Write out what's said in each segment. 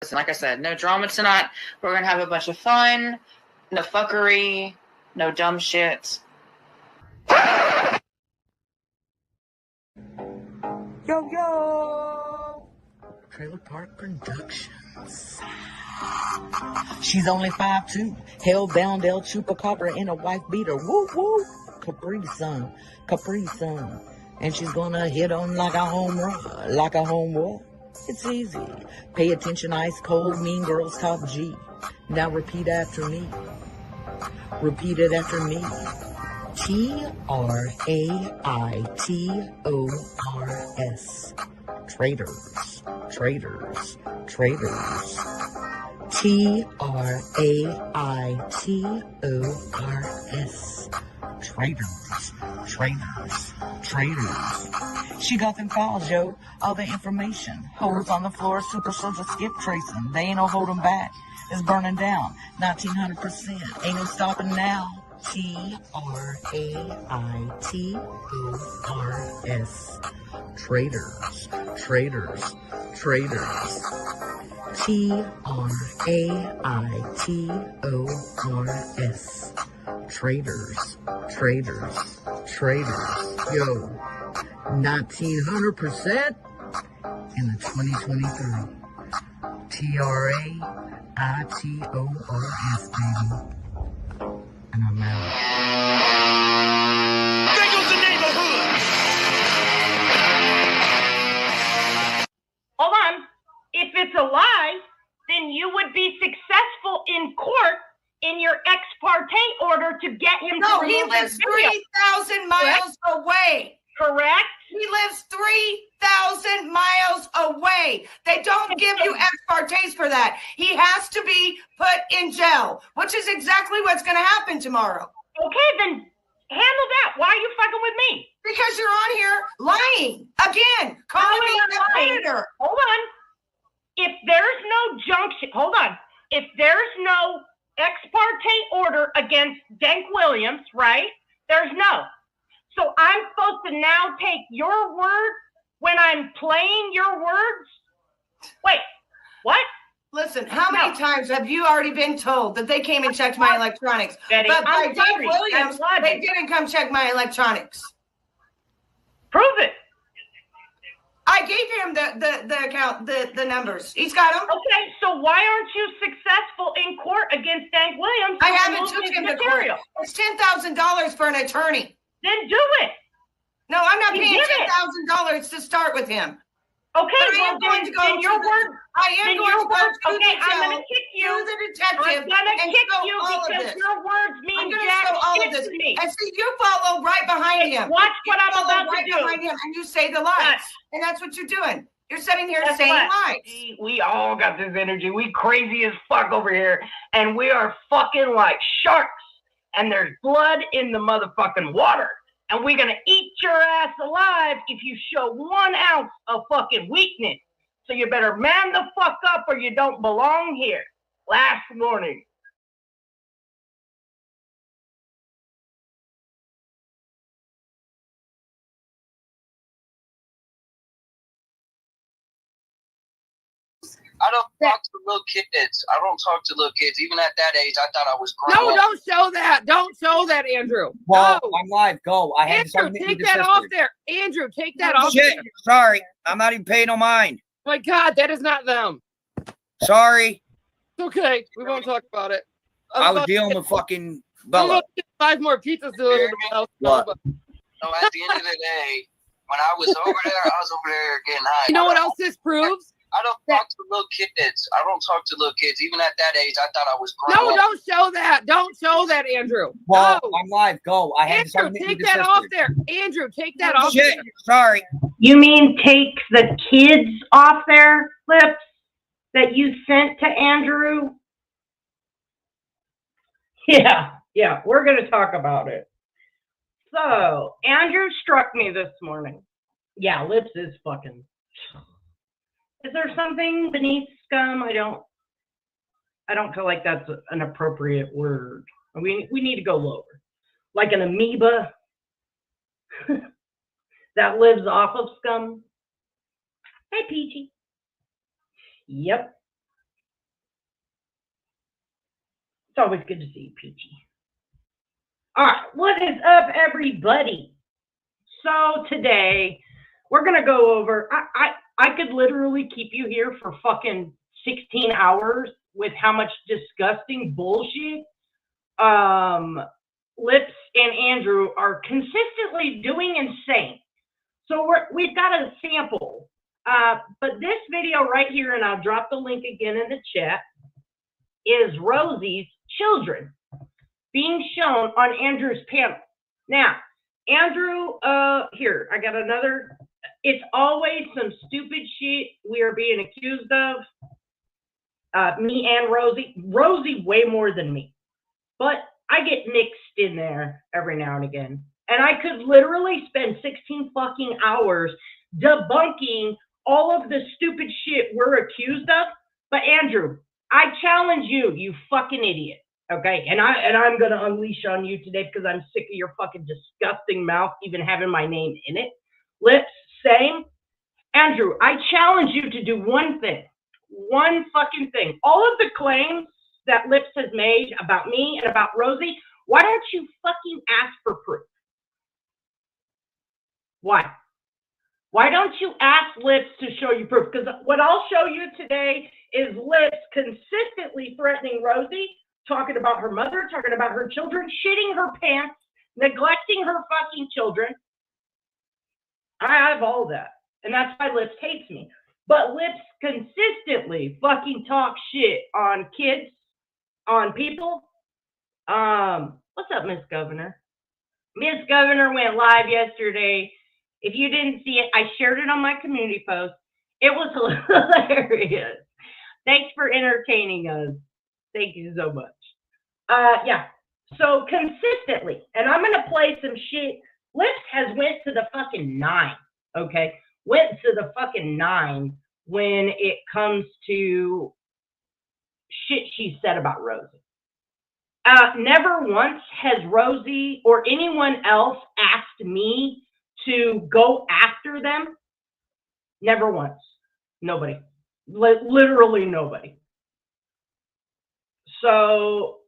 Listen, like I said, no drama tonight. We're going to have a bunch of fun, no fuckery, no dumb shit. Yo, yo! Trailer Park Productions. She's only 5'2", hell-bound El Chupacabra in a wife beater. Woo, woo! Capri Sun. And she's gonna hit on like a home run, like a home run. It's easy. Pay attention, ice cold, mean girls, top G. Now repeat after me. Repeat it after me. Traitors. Traitors. Traitors. Traitors. Traitors. Traitors. Traitors. Traitors. She got them calls, yo. All the information. Holes on the floor, super soldier skip tracing. They ain't no holding back. It's burning down. 1900%. Ain't no stopping now. Traitors. Traitors. Traitors. Traitors. Traitors. Traitors. Traitors. Traitors. Yo. 1900% in the 2023. TRAITORS, baby. And I'm out. There goes the neighborhood. Hold on. If it's a lie, then you would be successful in court in your ex parte order to get him to remove he lives this video. 3,000 miles away. Correct? He lives 3,000 miles away. They don't give you ex partes for that. He has to be put in jail, which is exactly what's going to happen tomorrow. Okay, then handle that. Why are you fucking with me? Because you're on here lying. Again, calling me a predator. Hold on. If there's no junction, hold on. If there's no ex parte order against Dank Williams, right? There's no. So I'm supposed to now take your word when I'm playing your words? Wait, what? Listen, how many times have you already been told that they came and checked my electronics? Betty, but by I'm Dank sorry. Williams, they didn't come check my electronics. Prove it. I gave him the account, the numbers. He's got them. Okay, so why aren't you successful in court against Dank Williams? I haven't took him to court. It's $10,000 for an attorney. Then do it. No, I'm not paying $10,000 to start with him. Okay, but I am going to go to your word. I am going to go to okay, I'm going to kick you. To the detective. I'm going to kick you because your words mean jack shit to me. And see, you follow right behind him. Watch what I'm about to do. Behind him and you say the lies, and that's what you're doing. You're sitting here saying lies. We all got this energy. We crazy as fuck over here, and we are fucking like sharks. And there's blood in the motherfucking water. And we're going to eat your ass alive if you show 1 ounce of fucking weakness. So you better man the fuck up or you don't belong here. Last warning. I don't talk to little kids. I don't talk to little kids. Even at that age, I thought I was grown. No, don't show that. Don't show that, Andrew. Well, no. I'm live. Go. I had Andrew, take that off there. Andrew, take that off Shit. there. Sorry. I'm not even paying no mind. My God, that is not them. Sorry. It's okay. We won't talk about it. I was dealing with fucking Bella. I'm get 5 more pizzas delivered to my house. What? So at the end of the day, when I was over there, I was over there getting high. You know what else this proves? I don't talk to little kids. I don't talk to little kids. Even at that age, I thought I was grown. No, don't show that. Don't show that, Andrew. Well, no. I'm live. Go. I had Andrew, take that off there. Andrew, take that off Shit. there. Sorry. You mean take the kids off there, Lipps, that you sent to Andrew? Yeah, we're going to talk about it. So, Andrew struck me this morning. Yeah, Lipps is fucking... Is there something beneath scum? I don't feel like that's an appropriate word. We need to go lower. Like an amoeba that lives off of scum. Hey, Peachy. Yep. It's always good to see you, Peachy. All right, what is up, everybody? So today we're gonna go over. I could literally keep you here for fucking 16 hours with how much disgusting bullshit Lipps and Andrew are consistently doing and saying. So we've got a sample, but this video right here, and I'll drop the link again in the chat, is Rosie's children being shown on Andrew's panel. Now, Andrew, here, I got another. It's always some stupid shit we are being accused of. Me and Rosie. Rosie way more than me. But I get mixed in there every now and again. And I could literally spend 16 fucking hours debunking all of the stupid shit we're accused of. But Andrew, I challenge you, you fucking idiot. Okay? And I'm gonna unleash on you today because I'm sick of your fucking disgusting mouth even having my name in it. Lipps, same. Andrew, I challenge you to do one thing. One fucking thing. All of the claims that Lipps has made about me and about Rosie, why don't you fucking ask for proof? Why? Why don't you ask Lipps to show you proof? Because what I'll show you today is Lipps consistently threatening Rosie, talking about her mother, talking about her children, shitting her pants, neglecting her fucking children. I have all that. And that's why Lipps hates me. But Lipps consistently fucking talks shit on kids, on people. What's up, Miss Governor? Miss Governor went live yesterday. If you didn't see it, I shared it on my community post. It was hilarious. Thanks for entertaining us. Thank you so much. Yeah. So consistently, and I'm gonna play some shit. Lipps has went to the fucking 9. Okay, went to the fucking 9 when it comes to shit she said about Rosie. Never once has Rosie or anyone else asked me to go after them. Never once. Nobody. Literally nobody. So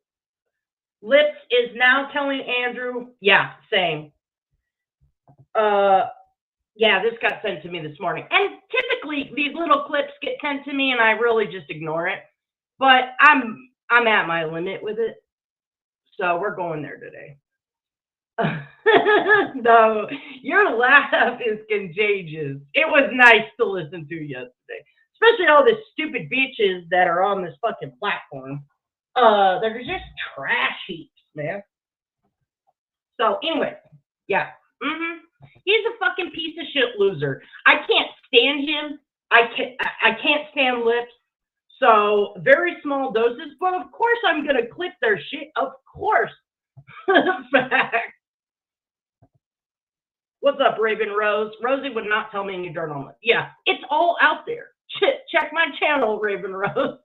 Lipps is now telling Andrew, yeah, same. Yeah, this got sent to me this morning. And typically these little clips get sent to me and I really just ignore it. But I'm at my limit with it. So we're going there today. No, your laugh is contagious. It was nice to listen to yesterday. Especially all the stupid bitches that are on this fucking platform. They're just trash heaps, man. So anyway, yeah. He's a fucking piece of shit loser. I can't stand him. I can't stand Lipps. So very small doses, but of course I'm gonna clip their shit. Of course. Fact. What's up, Raven Rose? Rosie would not tell me any dirt on it. Yeah, it's all out there. Check my channel, Raven Rose.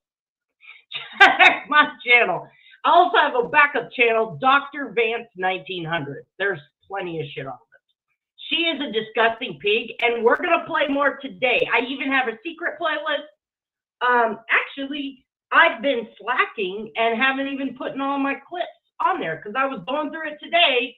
Check my channel. I also have a backup channel, Dr. Vance 1900. There's plenty of shit on it. She is a disgusting pig, and we're gonna play more today. I even have a secret playlist. Actually, I've been slacking and haven't even put all my clips on there because I was going through it today,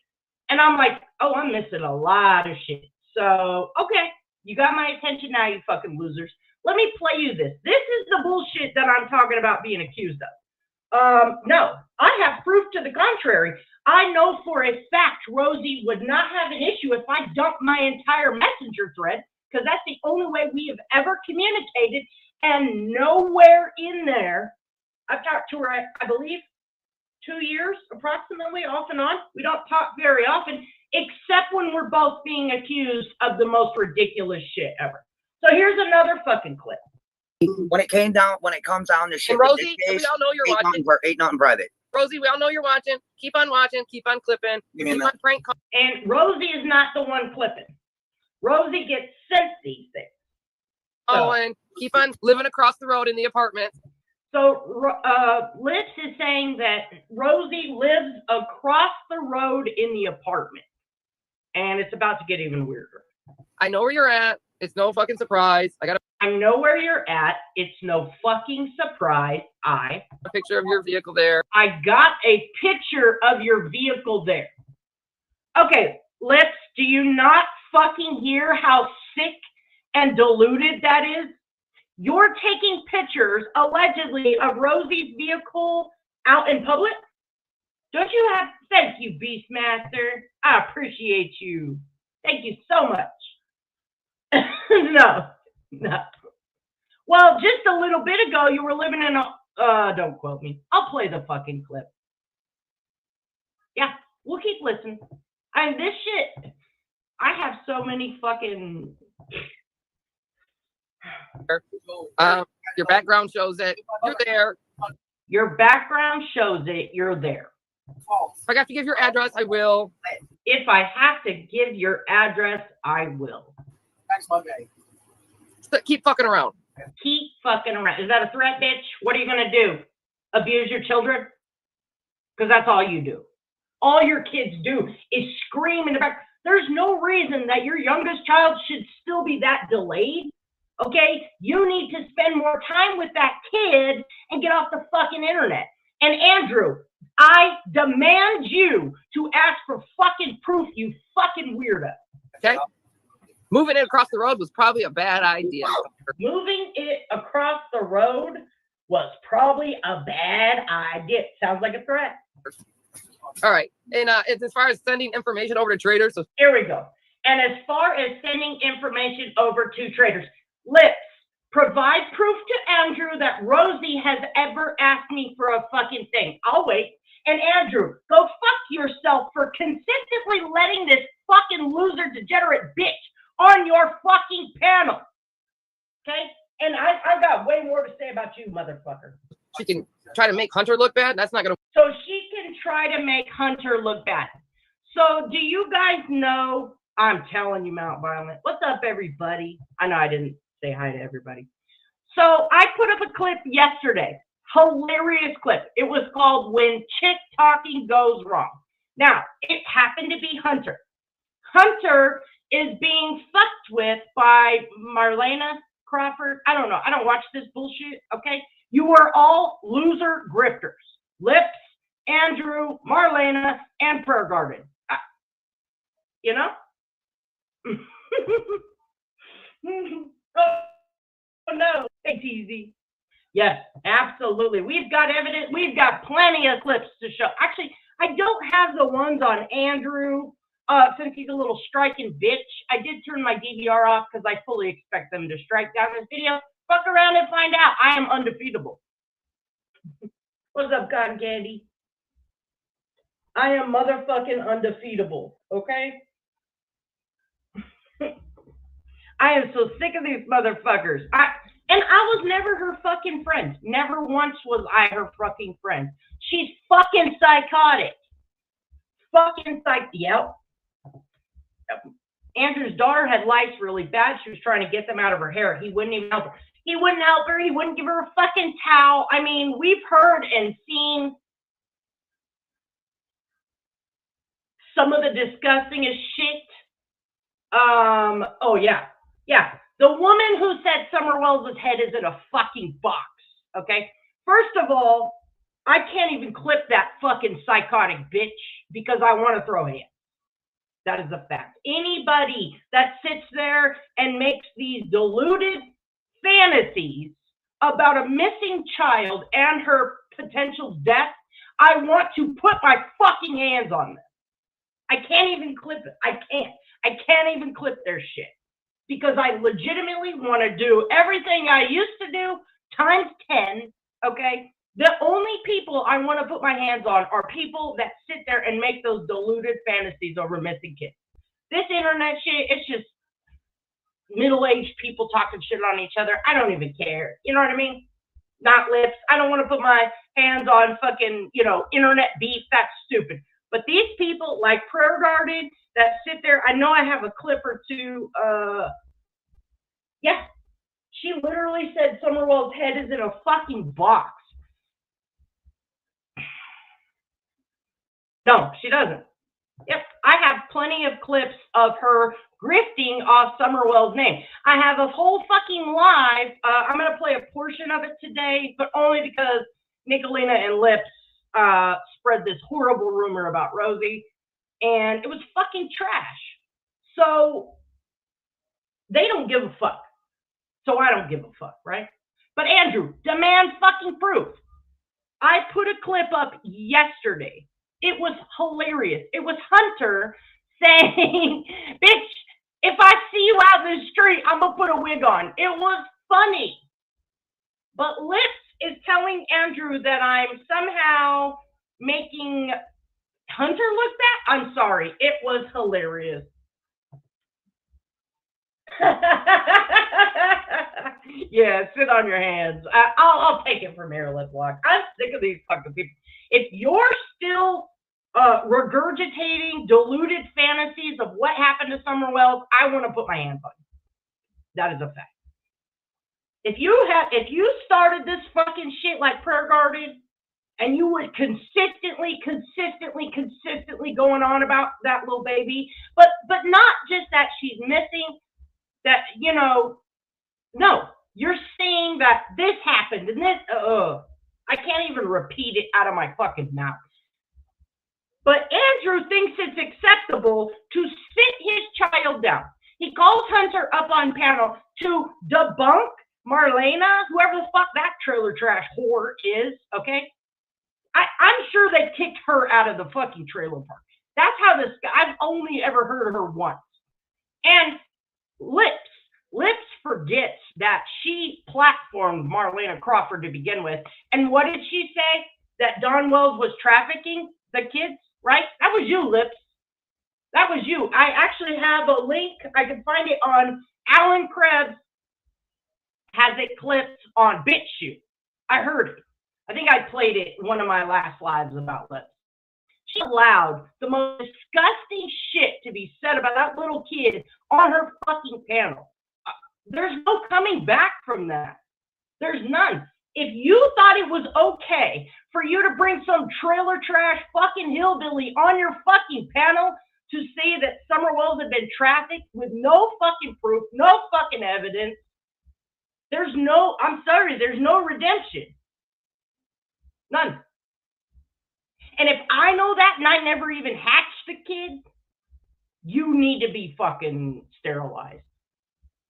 and I'm like, oh, I'm missing a lot of shit. So, okay, you got my attention now, you fucking losers. Let me play you this. This is the bullshit that I'm talking about being accused of. No, I have proof to the contrary. I know for a fact Rosie would not have an issue if I dumped my entire messenger thread, because that's the only way we have ever communicated, and nowhere in there, I've talked to her, I believe, 2 years, approximately, off and on. We don't talk very often, except when we're both being accused of the most ridiculous shit ever. So here's another fucking clip. When it comes down to shit, And Rosie, we all know you're watching. Ain't nothing private. Rosie, we all know you're watching. Keep on watching. Keep on clipping. Keep on prank calling. And Rosie is not the one clipping. Rosie gets sent these things. Oh, and keep on living across the road in the apartment. So Lipps is saying that Rosie lives across the road in the apartment. And it's about to get even weirder. I know where you're at. It's no fucking surprise. I know where you're at. It's no fucking surprise. A picture of your vehicle there. I got a picture of your vehicle there. Okay, Lipps, do you not fucking hear how sick and diluted that is? You're taking pictures, allegedly, of Rosie's vehicle out in public? Don't you have... Thank you, Beastmaster. I appreciate you. Thank you so much. No. Well, just a little bit ago, you were living in a... don't quote me. I'll play the fucking clip. Yeah, we'll keep listening. This shit... I have so many fucking... Your background shows it. You're there. Your background shows it. You're there. If I have to give your address, I will. If I have to give your address, I will. Next Monday. Keep fucking around. Keep fucking around. Is that a threat, bitch? What are you going to do? Abuse your children? Because that's all you do. All your kids do is scream in the back. There's no reason that your youngest child should still be that delayed. Okay? You need to spend more time with that kid and get off the fucking internet. And Andrew, I demand you to ask for fucking proof, you fucking weirdo. Okay? Moving it across the road was probably a bad idea. Moving it across the road was probably a bad idea. Sounds like a threat. All right. And it's as far as sending information over to traders. So here we go. And as far as sending information over to traders, Lipps, provide proof to Andrew that Rosie has ever asked me for a fucking thing. I'll wait. And Andrew, go fuck yourself for consistently letting this fucking loser degenerate bitch on your fucking panel. Okay? And I got way more to say about you, motherfucker. she can try to make Hunter look bad? That's not going to... So she can try to make Hunter look bad. So do you guys know... I'm telling you, Mount Violent. What's up, everybody? I know I didn't say hi to everybody. So I put up a clip yesterday. Hilarious clip. It was called When Chick Talking Goes Wrong. Now, it happened to be Hunter. Hunter is being fucked with by Marlena Crawford. I don't know. I don't watch this bullshit, okay? You are all loser grifters. Lipps, Andrew, Marlena, and Prayer Garden. You know? Oh no, it's easy. Yes, absolutely. We've got evidence. We've got plenty of clips to show. Actually, I don't have the ones on Andrew since he's a little striking bitch. I did turn my DVR off because I fully expect them to strike down this video. Fuck around and find out. I am undefeatable. What's up, cotton candy? I am motherfucking undefeatable, okay? I am so sick of these motherfuckers. And I was never her fucking friend. Never once was I her fucking friend. She's fucking psychotic. Fucking yep. Andrew's daughter had lice really bad. She was trying to get them out of her hair. He wouldn't even help her. He wouldn't help her. He wouldn't give her a fucking towel. I mean, we've heard and seen some of the disgustingest shit. Oh yeah. Yeah. The woman who said Summer Wells' head is in a fucking box. Okay. First of all, I can't even clip that fucking psychotic bitch because I want to throw hands. That is a fact. Anybody that sits there and makes these deluded fantasies about a missing child and her potential death, I want to put my fucking hands on them. I can't even clip it. I can't even clip their shit because I legitimately want to do everything I used to do times 10, okay? The only people I want to put my hands on are people that sit there and make those deluded fantasies over missing kids. This internet shit, it's just middle-aged people talking shit on each other. I don't even care. You know what I mean? Not Lipps. I don't want to put my hands on fucking, internet beef. That's stupid. But these people like Prayer Garden that sit there, I know I have a clip or two. Yeah, she literally said Summerwell's head is in a fucking box. No, she doesn't. Yep, I have plenty of clips of her grifting off Summerwell's name. I have a whole fucking live. I'm going to play a portion of it today, but only because Nicolina and Lipps spread this horrible rumor about Rosie, and it was fucking trash. So they don't give a fuck. So I don't give a fuck, right? But Andrew, demand fucking proof. I put a clip up yesterday. It was hilarious. It was Hunter saying, bitch, if I see you out in the street, I'm going to put a wig on. It was funny. But Lipps is telling Andrew that I'm somehow making Hunter look bad. I'm sorry. It was hilarious. Yeah, sit on your hands. I'll take it from here, Liplock. I'm sick of these fucking people. If you're still regurgitating diluted fantasies of what happened to Summer Wells, I want to put my hands on you. That is a fact. If you started this fucking shit like Prayer Garden, and you were consistently going on about that little baby, but not just that she's missing, that, you know, no, you're saying that this happened and this, I can't even repeat it out of my fucking mouth. But Andrew thinks it's acceptable to sit his child down. He calls Hunter up on panel to debunk Marlena, whoever the fuck that trailer trash whore is, okay? I'm sure they kicked her out of the fucking trailer park. That's how this guy, I've only ever heard of her once. And Lipps forgets that she platformed Marlena Crawford to begin with. And what did she say? That Don Wells was trafficking the kids, right? That was you, Lipps. That was you. I actually have a link. I can find it on Alan Krebs has it clipped on BitChute. I heard it. I think I played it in one of my last lives about Lipps. She allowed the most disgusting shit to be said about that little kid on her fucking panel. There's no coming back from that. There's none. If you thought it was okay for you to bring some trailer trash fucking hillbilly on your fucking panel to say that Summer Wells had been trafficked with no fucking proof, no fucking evidence, there's no, I'm sorry, there's no redemption. None. And if I know that and I never even hatched the kid, you need to be fucking sterilized.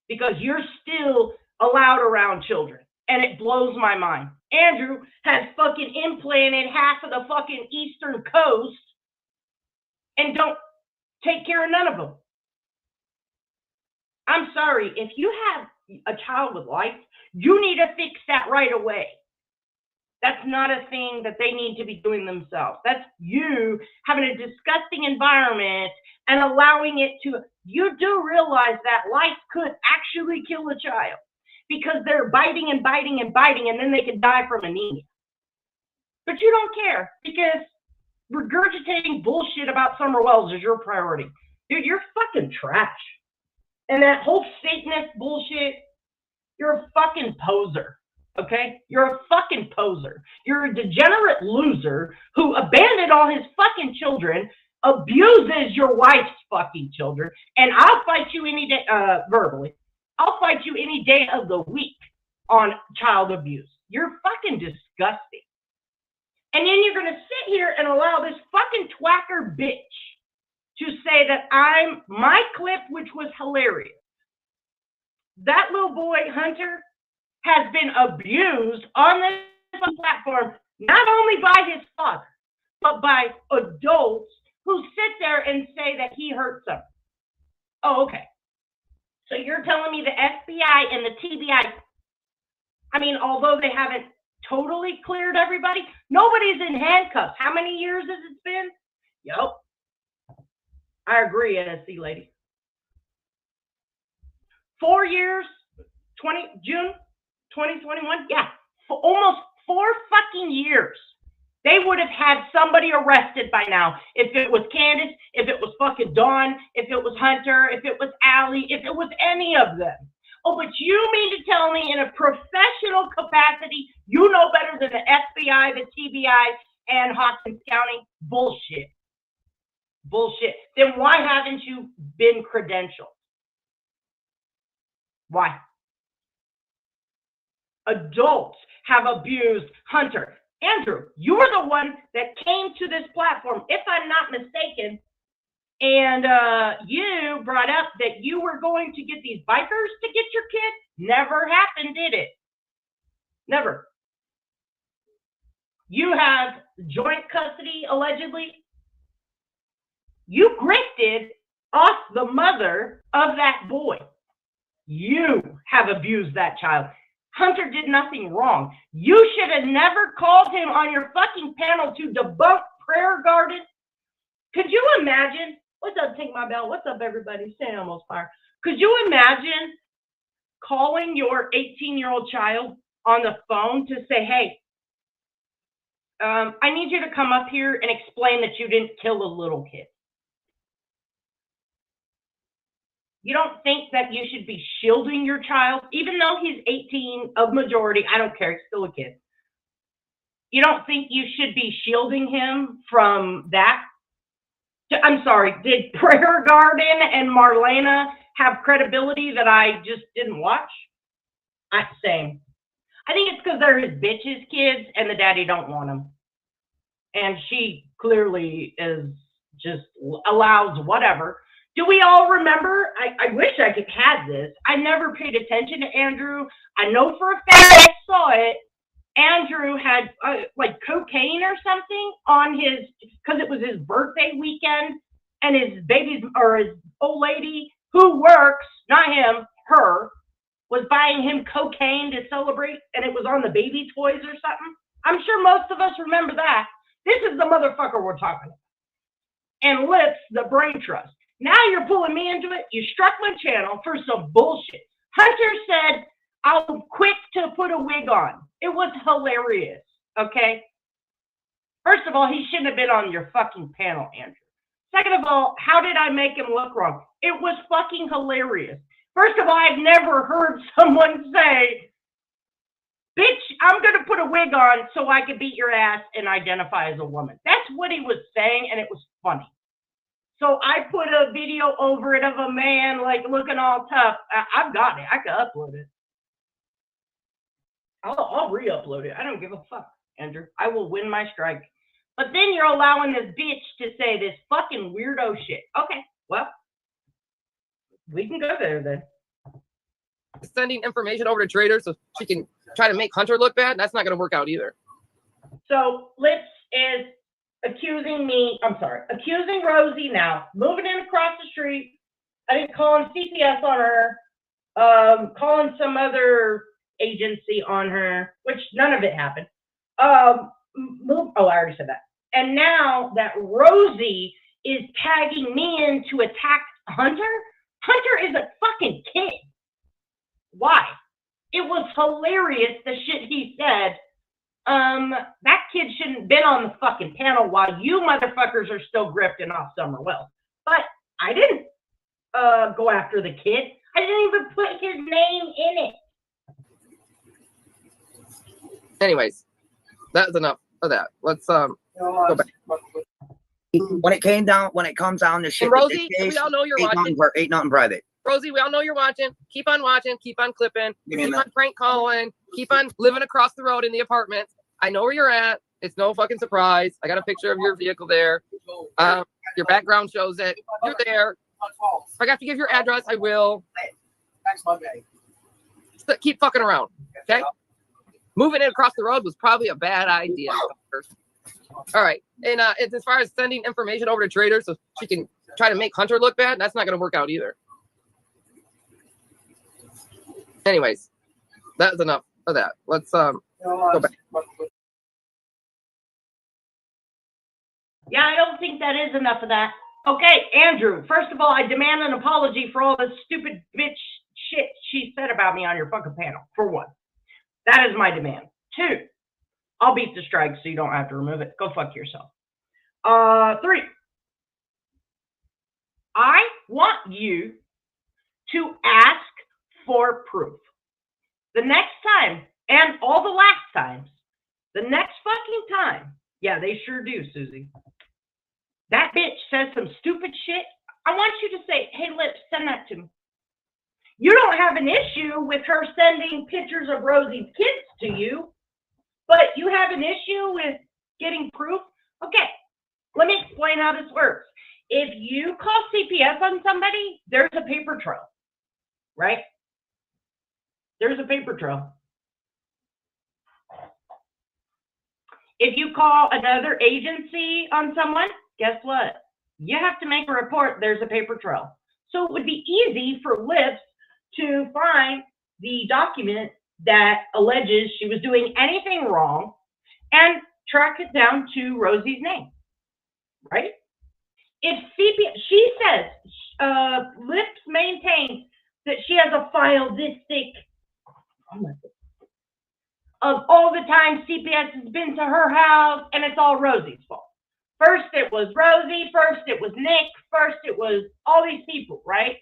Because you're still allowed around children. And it blows my mind. Andrew has fucking implanted half of the fucking Eastern Coast and don't take care of none of them. I'm sorry, if you have a child with life, you need to fix that right away. That's not a thing that they need to be doing themselves. That's you having a disgusting environment and allowing it to, you do realize that life could actually kill a child because they're biting and biting and biting and then they could die from anemia. But you don't care because regurgitating bullshit about Summer Wells is your priority. Dude, you're fucking trash. And that whole Satanist bullshit, you're a fucking poser. Okay? You're a fucking poser. You're a degenerate loser who abandoned all his fucking children, abuses your wife's fucking children, and I'll fight you any day, verbally. I'll fight you any day of the week on child abuse. You're fucking disgusting. And then you're going to sit here and allow this fucking twacker bitch to say that my clip, which was hilarious. That little boy, Hunter, has been abused on this platform, not only by his father, but by adults who sit there and say that he hurt them. Oh, okay. So you're telling me the FBI and the TBI, I mean, although they haven't totally cleared everybody, nobody's in handcuffs. How many years has it been? Yup. I agree, NSC lady. 4 years, June 2021, yeah, for almost 4 fucking years. They would have had somebody arrested by now. If it was Candace, if it was fucking Dawn, if it was Hunter, if it was Allie, if it was any of them. Oh, but you mean to tell me in a professional capacity, you know better than the FBI, the TBI, and Hawkins County? Bullshit. Bullshit. Then why haven't you been credentialed? Why? Adults have abused Hunter. Andrew, you were the one that came to this platform, if I'm not mistaken, and you brought up that you were going to get these bikers to get your kid. Never happened, did it? Never. You have joint custody, allegedly. You grifted off the mother of that boy. You have abused that child. Hunter did nothing wrong. You should have never called him on your fucking panel to debunk Prayer Garden. Could you imagine? What's up, Take My Bell? What's up, everybody? Stay almost fire. Could you imagine calling your 18-year-old child on the phone to say, hey, I need you to come up here and explain that you didn't kill a little kid? You don't think that you should be shielding your child, even though he's 18 of majority? I don't care, he's still a kid. You don't think you should be shielding him from that? I'm sorry, did Prayer Garden and Marlena have credibility that I just didn't watch? Same. I think it's because they're his bitch's kids and the daddy don't want them. And she clearly is just allows whatever. Do we all remember? I wish I could have this. I never paid attention to Andrew. I know for a fact I saw it. Andrew had like cocaine or something on his, because it was his birthday weekend, and his baby's or his old lady who works, not him, her, was buying him cocaine to celebrate, and it was on the baby toys or something. I'm sure most of us remember that. This is the motherfucker we're talking about. And Lipps, the brain trust. Now you're pulling me into it. You struck my channel for some bullshit. Hunter said, I'll quit to put a wig on. It was hilarious, okay? First of all, he shouldn't have been on your fucking panel, Andrew. Second of all, how did I make him look wrong? It was fucking hilarious. First of all, I've never heard someone say, bitch, I'm going to put a wig on so I can beat your ass and identify as a woman. That's what he was saying, and it was funny. So I put a video over it of a man like looking all tough. I've got it. I can upload it. I'll re-upload it. I don't give a fuck, Andrew. I will win my strike. But then you're allowing this bitch to say this fucking weirdo shit. Okay, well, we can go there then. Sending information over to traders so she can try to make Hunter look bad. That's not going to work out either. So Lipps is accusing Rosie now, moving in across the street. I think calling CPS on her, calling some other agency on her, which none of it happened. I already said that. And now that Rosie is tagging me in to attack Hunter. Hunter is a fucking kid. Why? It was hilarious, the shit he said. That kid shouldn't have been on the fucking panel while you motherfuckers are still grifting off Summer Wells. But I didn't go after the kid. I didn't even put his name in it. Anyways, that's enough of that. Let's go back. When it comes down to shit, and Rosie, we all know you're watching. Ain't nothing private. Rosie, we all know you're watching. Keep on watching. Keep on clipping. Keep on prank calling. Keep on living across the road in the apartment. I know where you're at. It's no fucking surprise. I got a picture of your vehicle there. Your background shows it. You're there. If I got to give your address, I will. Next Monday. Just keep fucking around. Okay? Moving it across the road was probably a bad idea. All right. And as far as sending information over to traders so she can try to make Hunter look bad, that's not going to work out either. Anyways, that's enough of that. Let's go back. Yeah, I don't think that is enough of that. Okay, Andrew, first of all, I demand an apology for all the stupid bitch shit she said about me on your fucking panel, for one. That is my demand. 2, I'll beat the strike so you don't have to remove it. Go fuck yourself. 3, I want you to ask for proof. The next time, and all the last times, the next fucking time, yeah, they sure do, Susie. that bitch says some stupid shit, I want you to say, hey, Lipps, send that to me. You don't have an issue with her sending pictures of Rosie's kids to you, but you have an issue with getting proof? Okay, let me explain how this works. If you call CPS on somebody, there's a paper trail, right? There's a paper trail. If you call another agency on someone, guess what? You have to make a report. There's a paper trail. So it would be easy for Lipps to find the document that alleges she was doing anything wrong and track it down to Rosie's name, right? If CPS, she says, Lipps maintains that she has a file this thick of all the time CPS has been to her house, and it's all Rosie's fault. First it was Rosie, first it was Nick, first it was all these people, right?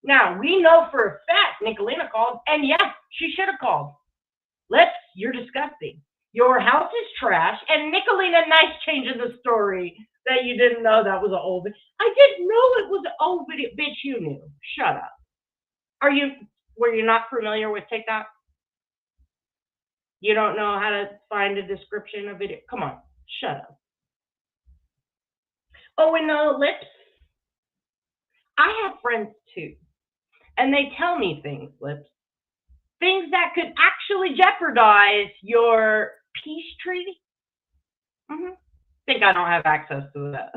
Now, we know for a fact Nicolina called, and yes, she should have called. Lipps, you're disgusting. Your house is trash, and Nicolina, nice changing the story that you didn't know that was an old video. I didn't know it was an old video. Bitch, you knew. Shut up. Were you not familiar with TikTok? You don't know how to find a description of video? Come on, shut up. Oh, and Lipps, I have friends too, and they tell me things, Lipps, things that could actually jeopardize your peace treaty. Think I don't have access to that.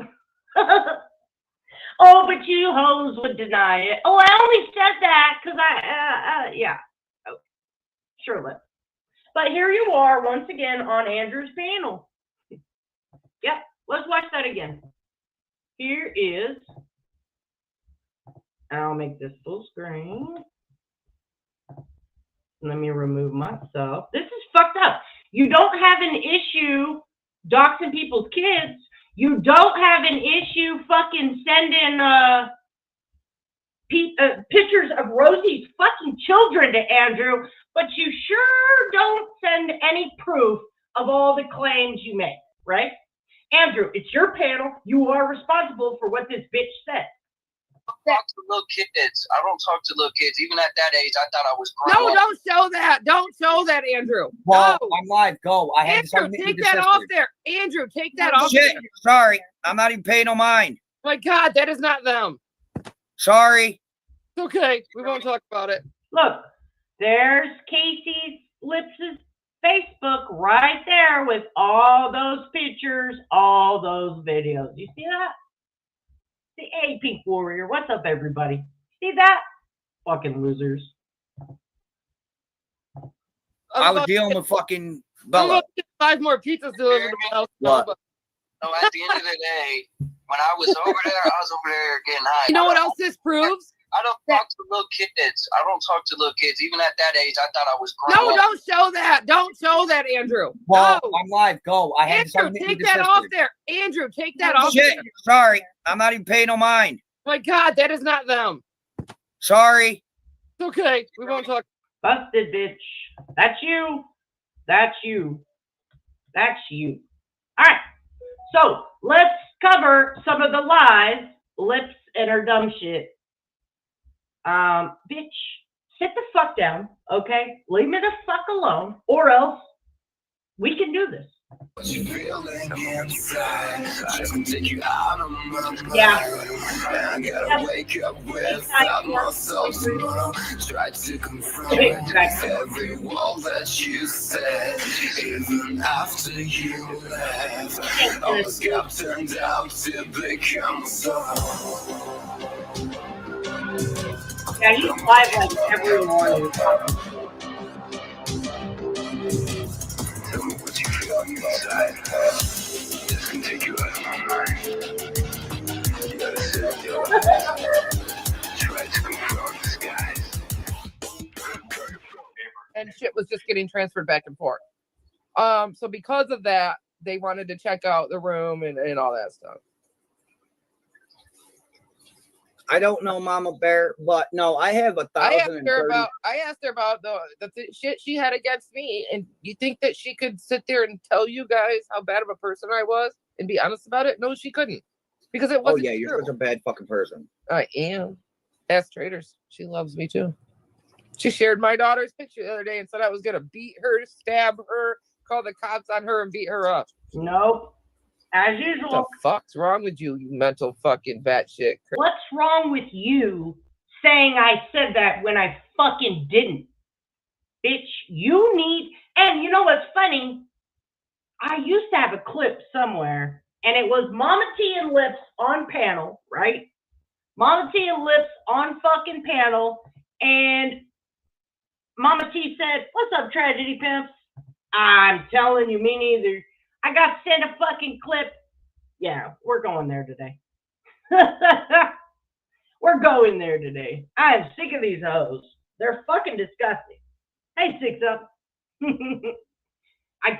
Oh, but you hoes would deny it. Oh, I only said that because yeah. Oh, sure, Lipps. But here you are once again on Andrew's panel. Yep, let's watch that again. Here is, I'll make this full screen. Let me remove myself. This is fucked up. You don't have an issue doxing people's kids. You don't have an issue fucking sending pictures of Rosie's fucking children to Andrew, but you sure don't send any proof of all the claims you make, right? Andrew, it's your panel. You are responsible for what this bitch said. I don't talk to little kids. I don't talk to little kids. Even at that age, I thought I was grown. No, don't show that. Don't show that, Andrew. Well, no. I'm live. Go. I had Andrew, take that off there. Andrew, take that off Shit. there. Sorry. I'm not even paying no mind. My God, that is not them. Sorry. It's okay. We won't talk about it. Look, there's Casey Lipps' Facebook right there with all those pictures, all those videos. You see that? The A Pink Warrior. What's up, everybody? See that? Fucking losers. I was dealing with fucking Bella. I'm get 5 more pizzas delivered to my house. What? So at the end of the day, when I was over there, I was over there getting high. You know what else this proves? I don't talk to little kids. I don't talk to little kids. Even at that age, I thought I was grown. No, don't show that. Don't show that, Andrew. Well, no. I'm live. Go. I had Andrew, take that off there. Andrew, take that off Shit. there. Sorry. I'm not even paying no mind. My God, that is not them. Sorry. It's okay. We won't talk. Busted, bitch. That's you. That's you. That's you. All right. So let's cover some of the lies, Lipps, and her dumb shit. Bitch, sit the fuck down, okay? Leave me the fuck alone, or else we can do this. Yeah. I gotta wake up without myself tomorrow. Try to confront every wall that you said. Even after you left, all the scab turned out to become so. Yeah, he's live like every morning. Tell me what you feel inside. This can take you out of my mind. You gotta sit your try to confront the skies. And shit was just getting transferred back and forth. So because of that, they wanted to check out the room and all that stuff. I don't know, Mama Bear, but no, I have 1,030. I asked her about the shit she had against me, and you think that she could sit there and tell you guys how bad of a person I was and be honest about it? No, she couldn't. Because it Oh wasn't yeah, you're true. such a bad fucking person. I am. Ask Traders. She loves me too. She shared my daughter's picture the other day and said I was gonna beat her, stab her, call the cops on her, and beat her up. Nope. As What usual. the fuck's wrong with you, you mental fucking batshit? What's wrong with you saying I said that when I fucking didn't? Bitch, you need, and you know what's funny? I used to have a clip somewhere, and it was Mama T and Lipps on panel, right? Mama T and Lipps on fucking panel, and Mama T said, "What's up, Tragedy Pimps?" I'm telling you, me neither. I got sent a fucking clip. Yeah, we're going there today. We're going there today. I am sick of these hoes. They're fucking disgusting. Hey, 6 Up. I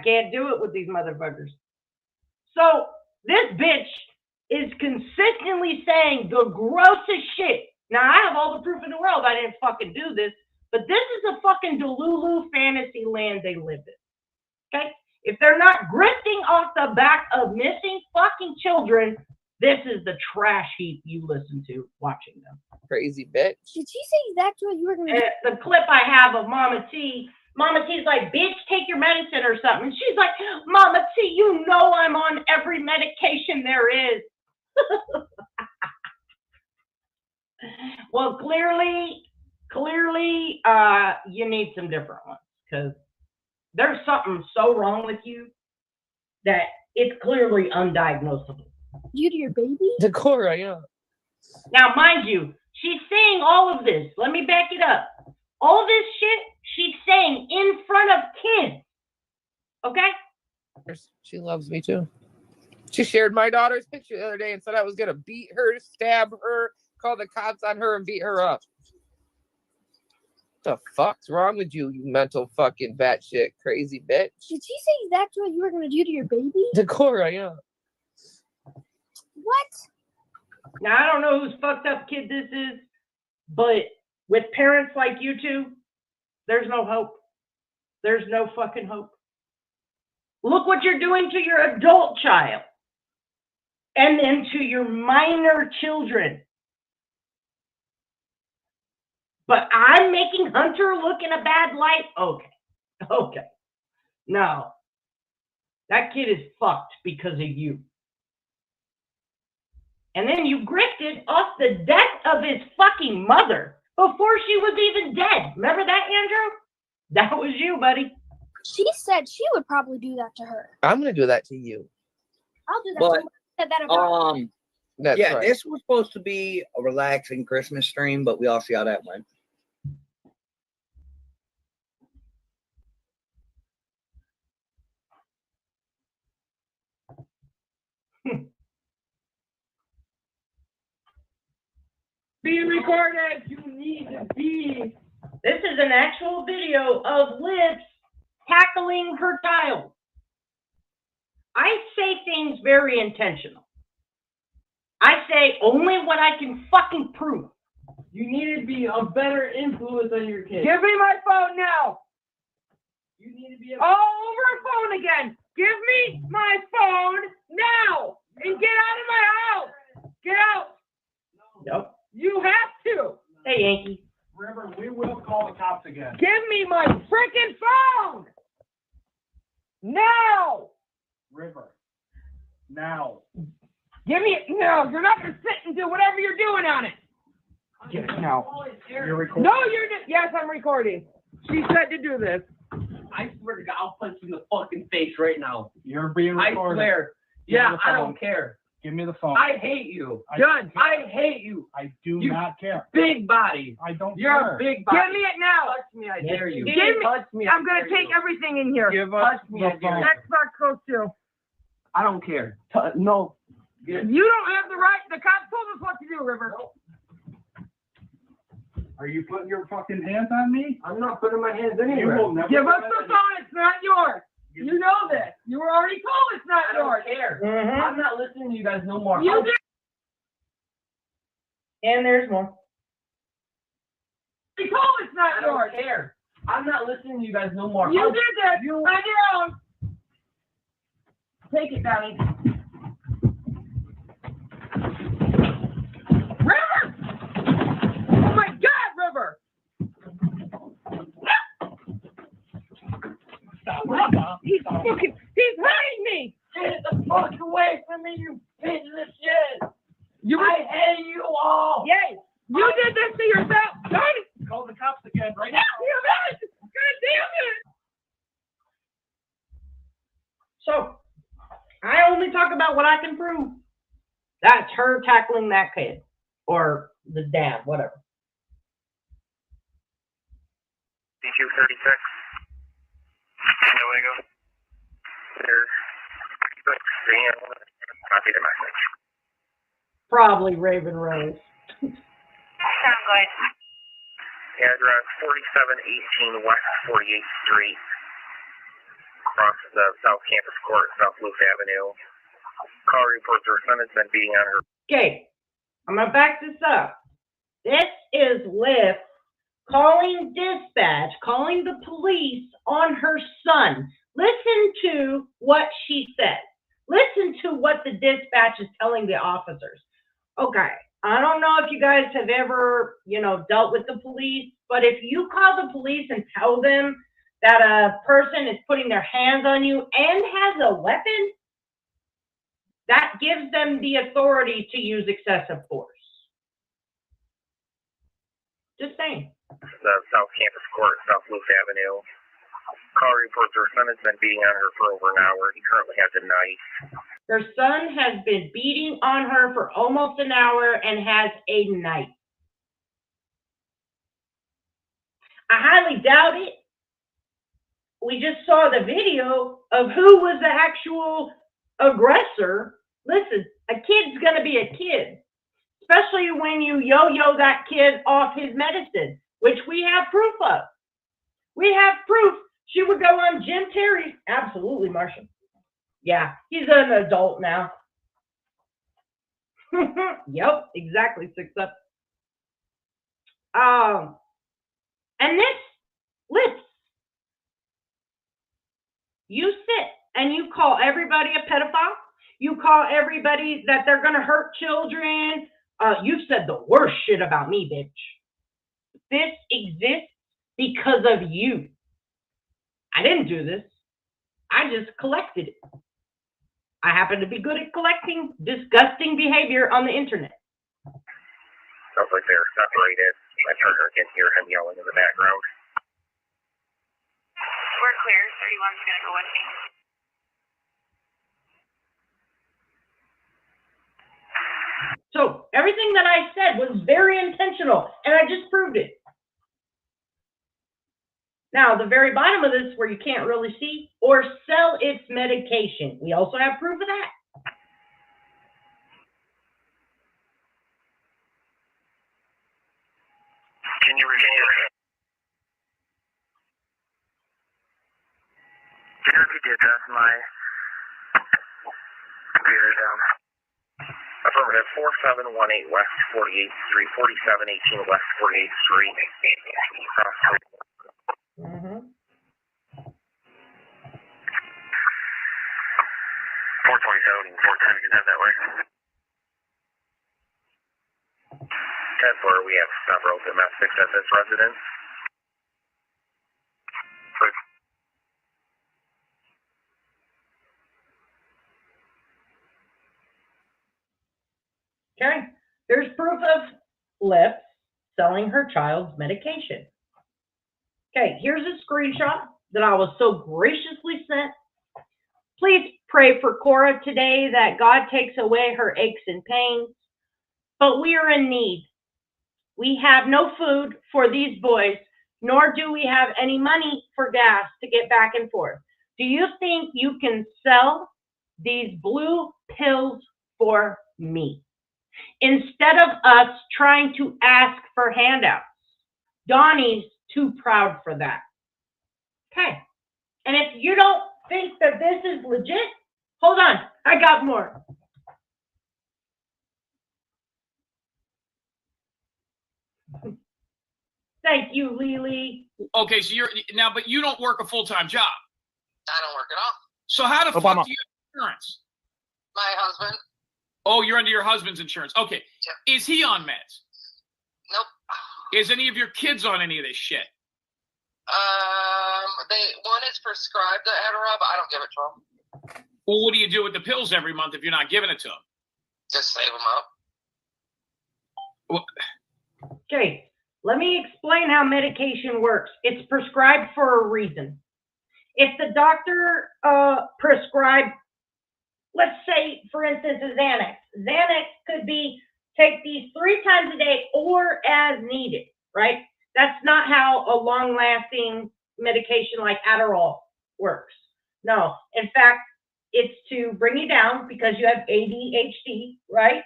can't do it with these motherfuckers. So this bitch is consistently saying the grossest shit. Now I have all the proof in the world I didn't fucking do this, but this is a fucking delulu fantasy land they live in. Okay? If they're not grifting off the back of missing fucking children, this is the trash heap you listen to watching them. Crazy bitch. Did she say exactly what you were going to do? The clip I have of Mama T, Mama T's like, "Bitch, take your medicine or something." And she's like, "Mama T, you know I'm on every medication there is." Well, clearly, you need some different ones, because there's something so wrong with you that it's clearly undiagnosable. You to your baby? Decora, yeah. Now, mind you, she's saying all of this. Let me back it up. All this shit she's saying in front of kids. Okay? She loves me too. She shared my daughter's picture the other day and said I was gonna beat her, stab her, call the cops on her, and beat her up. What the fuck's wrong with you, you mental fucking batshit crazy bitch? Did she say exactly what you were going to do to your baby? Decora, yeah. What? Now, I don't know whose fucked up kid this is, but with parents like you two, there's no hope. There's no fucking hope. Look what you're doing to your adult child and then to your minor children. But I'm making Hunter look in a bad light? Okay. No. That kid is fucked because of you. And then you grifted off the death of his fucking mother before she was even dead. Remember that, Andrew? That was you, buddy. She said she would probably do that to her. I'm gonna do that to you. I'll do that But, to her. Said that about That's yeah, right. this was supposed to be a relaxing Christmas stream, but we all see how that went. Being recorded. You need to be. This is an actual video of Liz tackling her child. I say things very intentional. I say only what I can fucking prove. You need to be a better influence on your kids. Give me my phone now. You need to be a All over a phone again. Give me my phone now and get out of my house. Get out. Nope. You have to. Hey, Yankee. River, we will call the cops again. Give me my freaking phone. Now. River. Now. Give me it now. You're not going to sit and do whatever you're doing on it. Get it now. You're recording. No, you're not. Yes, I'm recording. She said to do this. I swear to God, I'll punch you in the fucking face right now. You're being I recorded. swear. Give me Yeah, the I phone. don't care. Give me the phone. I hate you. Done. I hate you. I do You- not care. Big body. I don't You're care. a big body. Give me it now. Touch me, I dare you. Give me. Touch me. I'm going to take everything in here. Give us Touch me, the I dare phone. you. Xbox goes too. I don't care. No. You don't have the right. The cops told us what to do, River. Are you putting your fucking hands on me? I'm not putting my hands You anywhere. will never Give us put the it- phone. It's not yours. You know this. You were already told it's not yours. I don't care. Mhm. I'm not listening to you guys no more. You did. And there's more. You told it's not I don't yours. care. I'm not listening to you guys no more. You did that You- on your own. Take it, Donnie. He's hurting me. Get the fuck away from me, you piece of shit. I hate you all. Yes. You did this to yourself. Don't call the cops again right now. God damn it. So, I only talk about what I can prove. That's her tackling that kid. Or the dad, whatever. D236. No way to go. There's copy the message. Probably Raven Rose. Sounds good. Address 4718 West 48th Street. Across the South Campus Court, South Loop Avenue. Call reports her son has been beating on her. Okay, I'm gonna back this up. This is Lipps calling dispatch, calling the police on her son. Listen to what she said. Listen to what the dispatch is telling the officers. Okay, I don't know if you guys have ever, dealt with the police, but if you call the police and tell them that a person is putting their hands on you and has a weapon, that gives them the authority to use excessive force. Just saying. The South Campus Court, South Loop Avenue. Call reports her son has been beating on her for over an hour. He currently has a knife. Her son has been beating on her for almost an hour and has a knife. I highly doubt it. We just saw the video of who was the actual aggressor. Listen, a kid's going to be a kid, especially when you yo-yo that kid off his medicine, which we have proof of. We have proof. She would go on Jim Terry. Absolutely, Marcia. Yeah, he's an adult now. Yep, exactly. 6 up. And this Lipps. You sit and you call everybody a pedophile. You call everybody that they're going to hurt children. You've said the worst shit about me, bitch. This exists because of you. I didn't do this. I just collected it. I happen to be good at collecting disgusting behavior on the internet. Sounds like they're separated. My partner can hear him yelling in the background. We're clear. 31's going to go with me. So everything that I said was very intentional, and I just proved it. Now, the very bottom of this where you can't really see, or sell its medication. We also have proof of that. Can you repeat it? Can you repeat the address? My computer's down. Affirmative, 4718 West 48th Street, 4718 West 48th Street. 420 zoning, 410, you can have that way. That's where we have several domestics at this residence. Okay, there's proof of Lipps selling her child's medication. Okay, here's a screenshot that I was so graciously sent. Please pray for Cora today that God takes away her aches and pains. But we are in need. We have no food for these boys, nor do we have any money for gas to get back and forth. Do you think you can sell these blue pills for me? Instead of us trying to ask for handouts. Donnie's too proud for that. Okay. And if you don't think that this is legit, hold on. I got more. Thank you, Lily. Okay, so you're now, but you don't work a full-time job. I don't work at all. So how the fuck do you have insurance? My husband. Oh, you're under your husband's insurance. Okay. Yep. Is he on meds? Nope. Is any of your kids on any of this shit? One is prescribed the Adderall, but I don't give it to them. Well, what do you do with the pills every month if you're not giving it to them? Just save them up. Well, Okay, let me explain how medication works. It's prescribed for a reason. If the doctor prescribed, let's say, for instance, a Xanax. Xanax could be take these 3 times a day or as needed, right? That's not how a long-lasting medication like Adderall works. No, in fact, it's to bring you down because you have ADHD, right?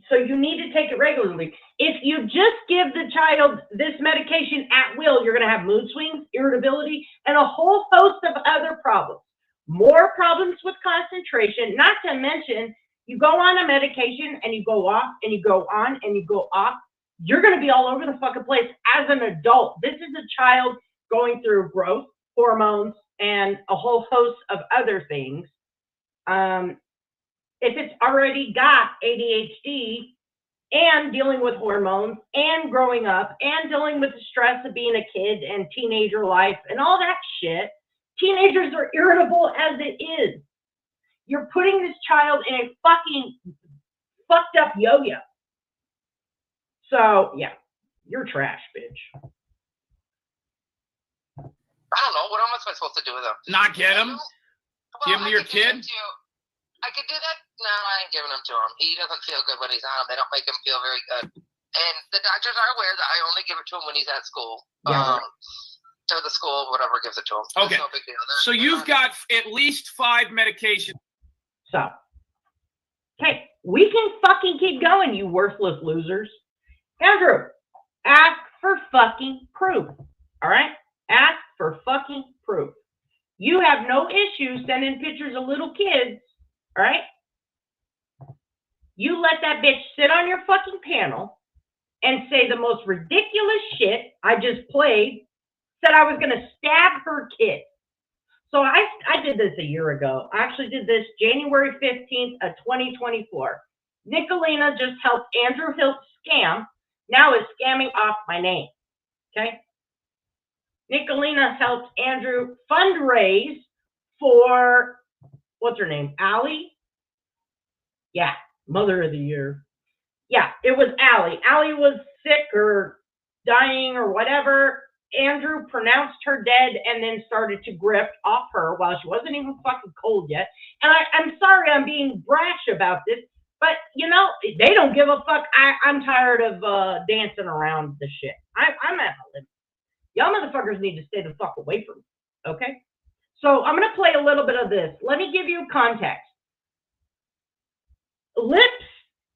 So you need to take it regularly. If you just give the child this medication at will, you're going to have mood swings, irritability, and a whole host of other problems. More problems with concentration, not to mention you go on a medication and you go off and you go on and you go off. You're going to be all over the fucking place as an adult. This is a child going through growth, hormones, and a whole host of other things. If it's already got ADHD and dealing with hormones and growing up and dealing with the stress of being a kid and teenager life and all that shit, teenagers are irritable as it is. You're putting this child in a fucking fucked up yo-yo. So, yeah, you're trash, bitch. I don't know. What am I supposed to do with them? Not get them? Give them to your kid? I could do that. No, I ain't giving them to him. He doesn't feel good when he's on them. They don't make him feel very good. And the doctors are aware that I only give it to him when he's at school. Yeah. To the school, whatever gives it to him. Okay. It's no big deal. So you've got at least 5 medications. So, okay, we can fucking keep going, you worthless losers. Andrew, ask for fucking proof. All right? Ask for fucking proof. You have no issue sending pictures of little kids. All right? You let that bitch sit on your fucking panel and say the most ridiculous shit I just played, said I was going to stab her kid. So I did this a year ago. I actually did this January 15th of 2024. Nicolina just helped Andrew Hiltz scam, now is scamming off my name. Okay? Nicolina helped Andrew fundraise for, what's her name? Allie? Yeah, Mother of the Year. Yeah, it was Allie. Allie was sick or dying or whatever. Andrew pronounced her dead and then started to grift off her while she wasn't even fucking cold yet. And I'm sorry I'm being brash about this, but you know, they don't give a fuck. I'm tired of dancing around the shit. I'm at my limit. Y'all motherfuckers need to stay the fuck away from me, okay? So I'm going to play a little bit of this. Let me give you context. Lipps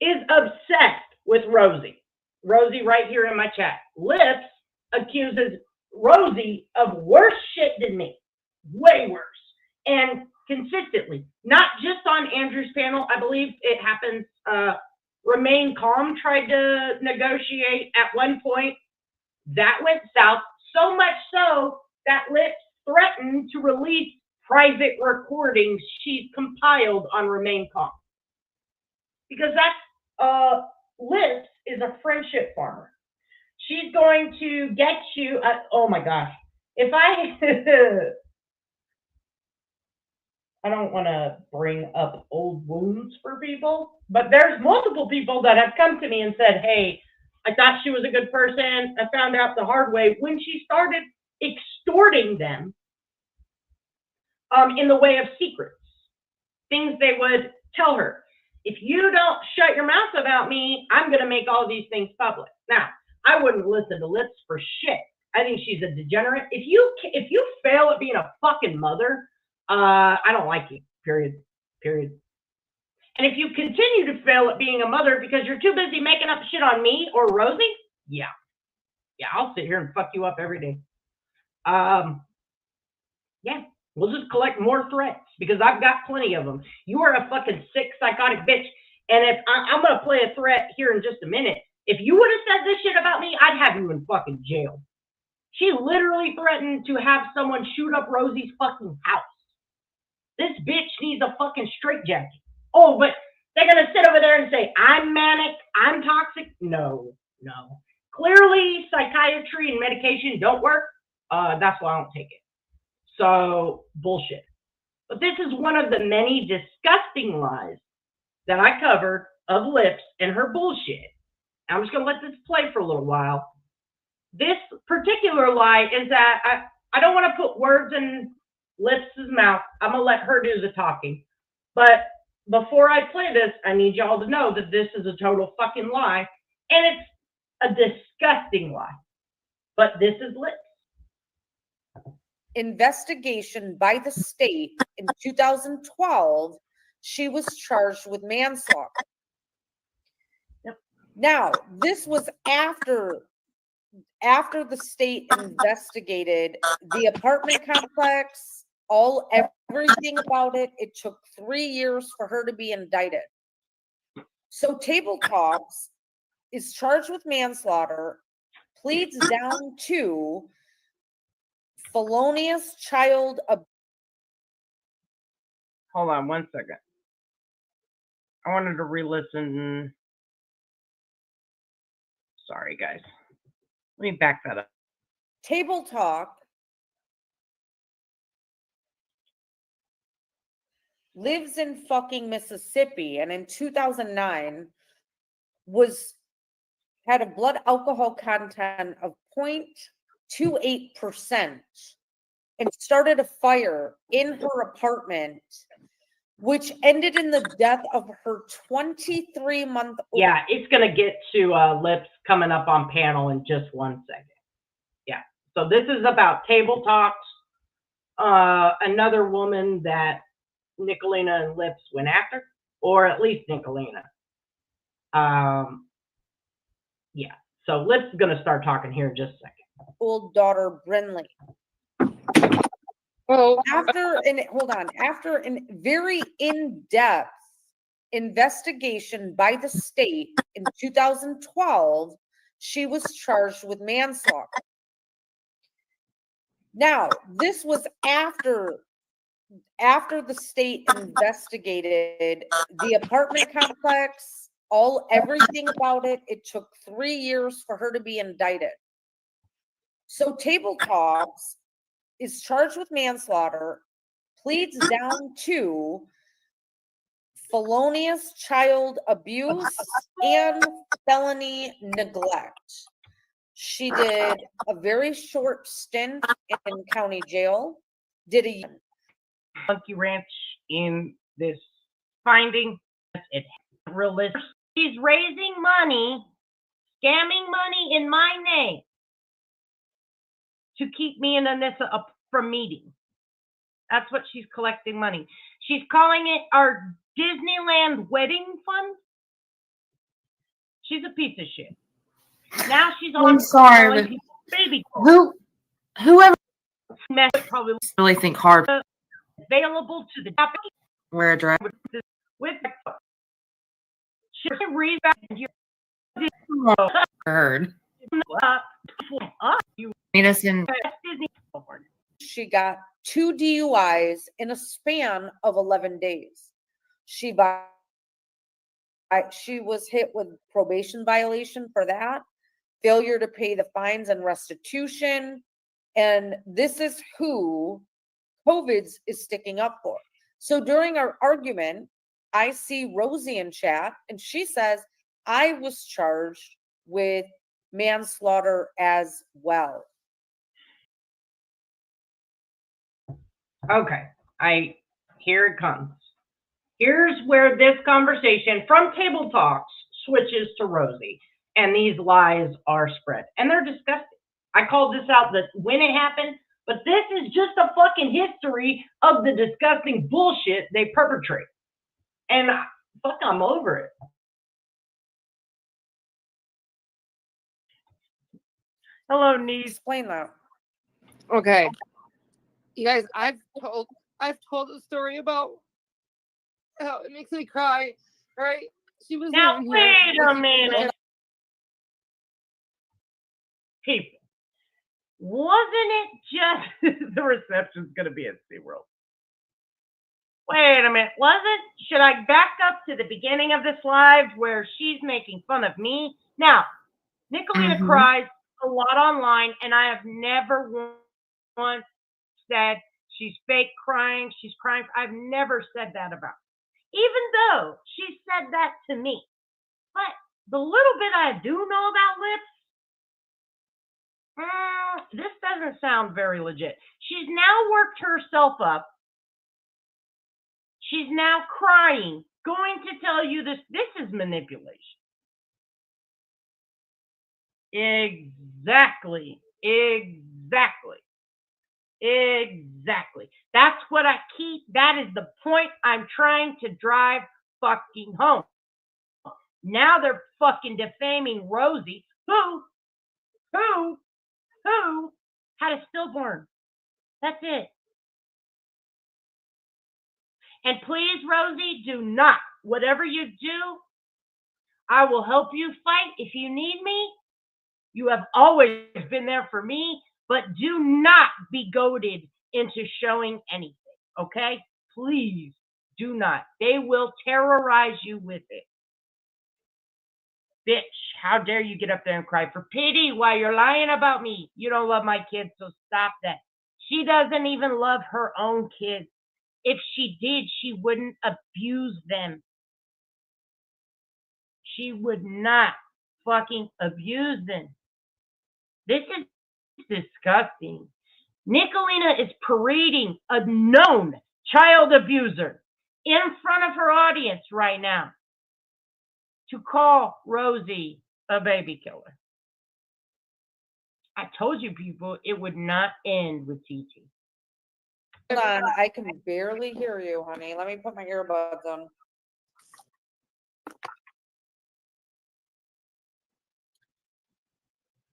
is obsessed with Rosie. Rosie right here in my chat. Lipps accuses Rosie of worse shit than me. Way worse. And consistently. Not just on Andrew's panel. I believe it happens. Remain Calm tried to negotiate at one point. That went south. So much so that Lipps threatened to release private recordings she's compiled on Remain Calm. Because that's, Lipps is a friendship farmer. She's going to get you, oh my gosh. If I don't want to bring up old wounds for people, but there's multiple people that have come to me and said, hey, I thought she was a good person. I found out the hard way when she started extorting them in the way of secrets, things they would tell her. If you don't shut your mouth about me, I'm going to make all these things public. Now, I wouldn't listen to Lipps for shit. I think she's a degenerate. If you fail at being a fucking mother, I don't like you, period. And if you continue to fail at being a mother because you're too busy making up shit on me or Rosie, yeah, I'll sit here and fuck you up every day. Yeah, we'll just collect more threats because I've got plenty of them. You are a fucking sick, psychotic bitch. And if I'm going to play a threat here in just a minute, if you would have said this shit about me, I'd have you in fucking jail. She literally threatened to have someone shoot up Rosie's fucking house. This bitch needs a fucking straitjacket. Oh, but they're going to sit over there and say, I'm manic, I'm toxic. No. clearly psychiatry and medication don't work. That's why I don't take it. So bullshit. But this is one of the many disgusting lies that I covered of Lipps and her bullshit. I'm just going to let this play for a little while. This particular lie is that I don't want to put words in Lipps' mouth. I'm going to let her do the talking. But before I play this, I need y'all to know that this is a total fucking lie. And it's a disgusting lie. But this is Lipps. Investigation by the state in 2012, she was charged with manslaughter. Yep. Now, this was after the state investigated the apartment complex, everything about it. It took 3 years for her to be indicted. So Table Talks is charged with manslaughter, pleads down to felonious child abuse. Hold on 1 second. I wanted to re-listen. Sorry, guys. Let me back that up. Table Talk lives in fucking Mississippi, and in 2009 had a blood alcohol content of 0.28% and started a fire in her apartment, which ended in the death of her 23-month-old. Yeah, it's going to get to Lipps coming up on panel in just 1 second. Yeah, so this is about Table Talks, another woman that Nicolina and Lipps went after, or at least Nicolina. Yeah, so Lipps is going to start talking here in just a second. Old daughter Brinley. After a very in-depth investigation by the state in 2012, she was charged with manslaughter. Now, this was after the state investigated the apartment complex, everything about it. It took 3 years for her to be indicted. So Table Talks is charged with manslaughter, pleads down to felonious child abuse and felony neglect. She did a very short stint in county jail, did a Monkey Ranch in this finding. It's realistic. She's raising money, scamming money in my name to keep me and Anissa up from meeting. That's what she's collecting money. She's calling it our Disneyland wedding fund. She's a piece of shit. Now she's on. I'm sorry, baby. Whoever probably really think hard. Available to the topic. Where address? With she read back here. Heard. Meet us in. She got 2 DUIs in a span of 11 days. She was hit with probation violation for that, failure to pay the fines and restitution, and this is who COVID is sticking up for. So during our argument, I see Rosie in chat, and she says, I was charged with manslaughter as well. Okay, here it comes. Here's where this conversation from Table Talks switches to Rosie, and these lies are spread, and they're disgusting. I called this out that when it happened, but this is just a fucking history of the disgusting bullshit they perpetrate. And fuck, I'm over it. Hello, niece. Explain that. Okay. You guys, I've told a story about how it makes me cry. Right? She was now wait a minute. People, wasn't it just the reception's gonna be at SeaWorld? Wait a minute, should I back up to the beginning of this live where she's making fun of me? Now, Nicolina cries a lot online, and I have never once said she's fake crying, she's crying. I've never said that about her, even though she said that to me. But the little bit I do know about Lipps, this doesn't sound very legit. She's now worked herself up. She's now crying, going to tell you this. This is manipulation. Exactly. That's what that is the point I'm trying to drive fucking home. Now they're fucking defaming Rosie, who had a stillborn. That's it. And please, Rosie, do not, whatever you do, I will help you fight if you need me. You have always been there for me, but do not be goaded into showing anything, okay? Please do not. They will terrorize you with it. Bitch, how dare you get up there and cry for pity while you're lying about me? You don't love my kids, so stop that. She doesn't even love her own kids. If she did, she wouldn't abuse them. She would not fucking abuse them. This is disgusting. Nicolina is parading a known child abuser in front of her audience right now to call Rosie a baby killer. I told you people it would not end with TT. Hold on, I can barely hear you, honey. Let me put my earbuds on.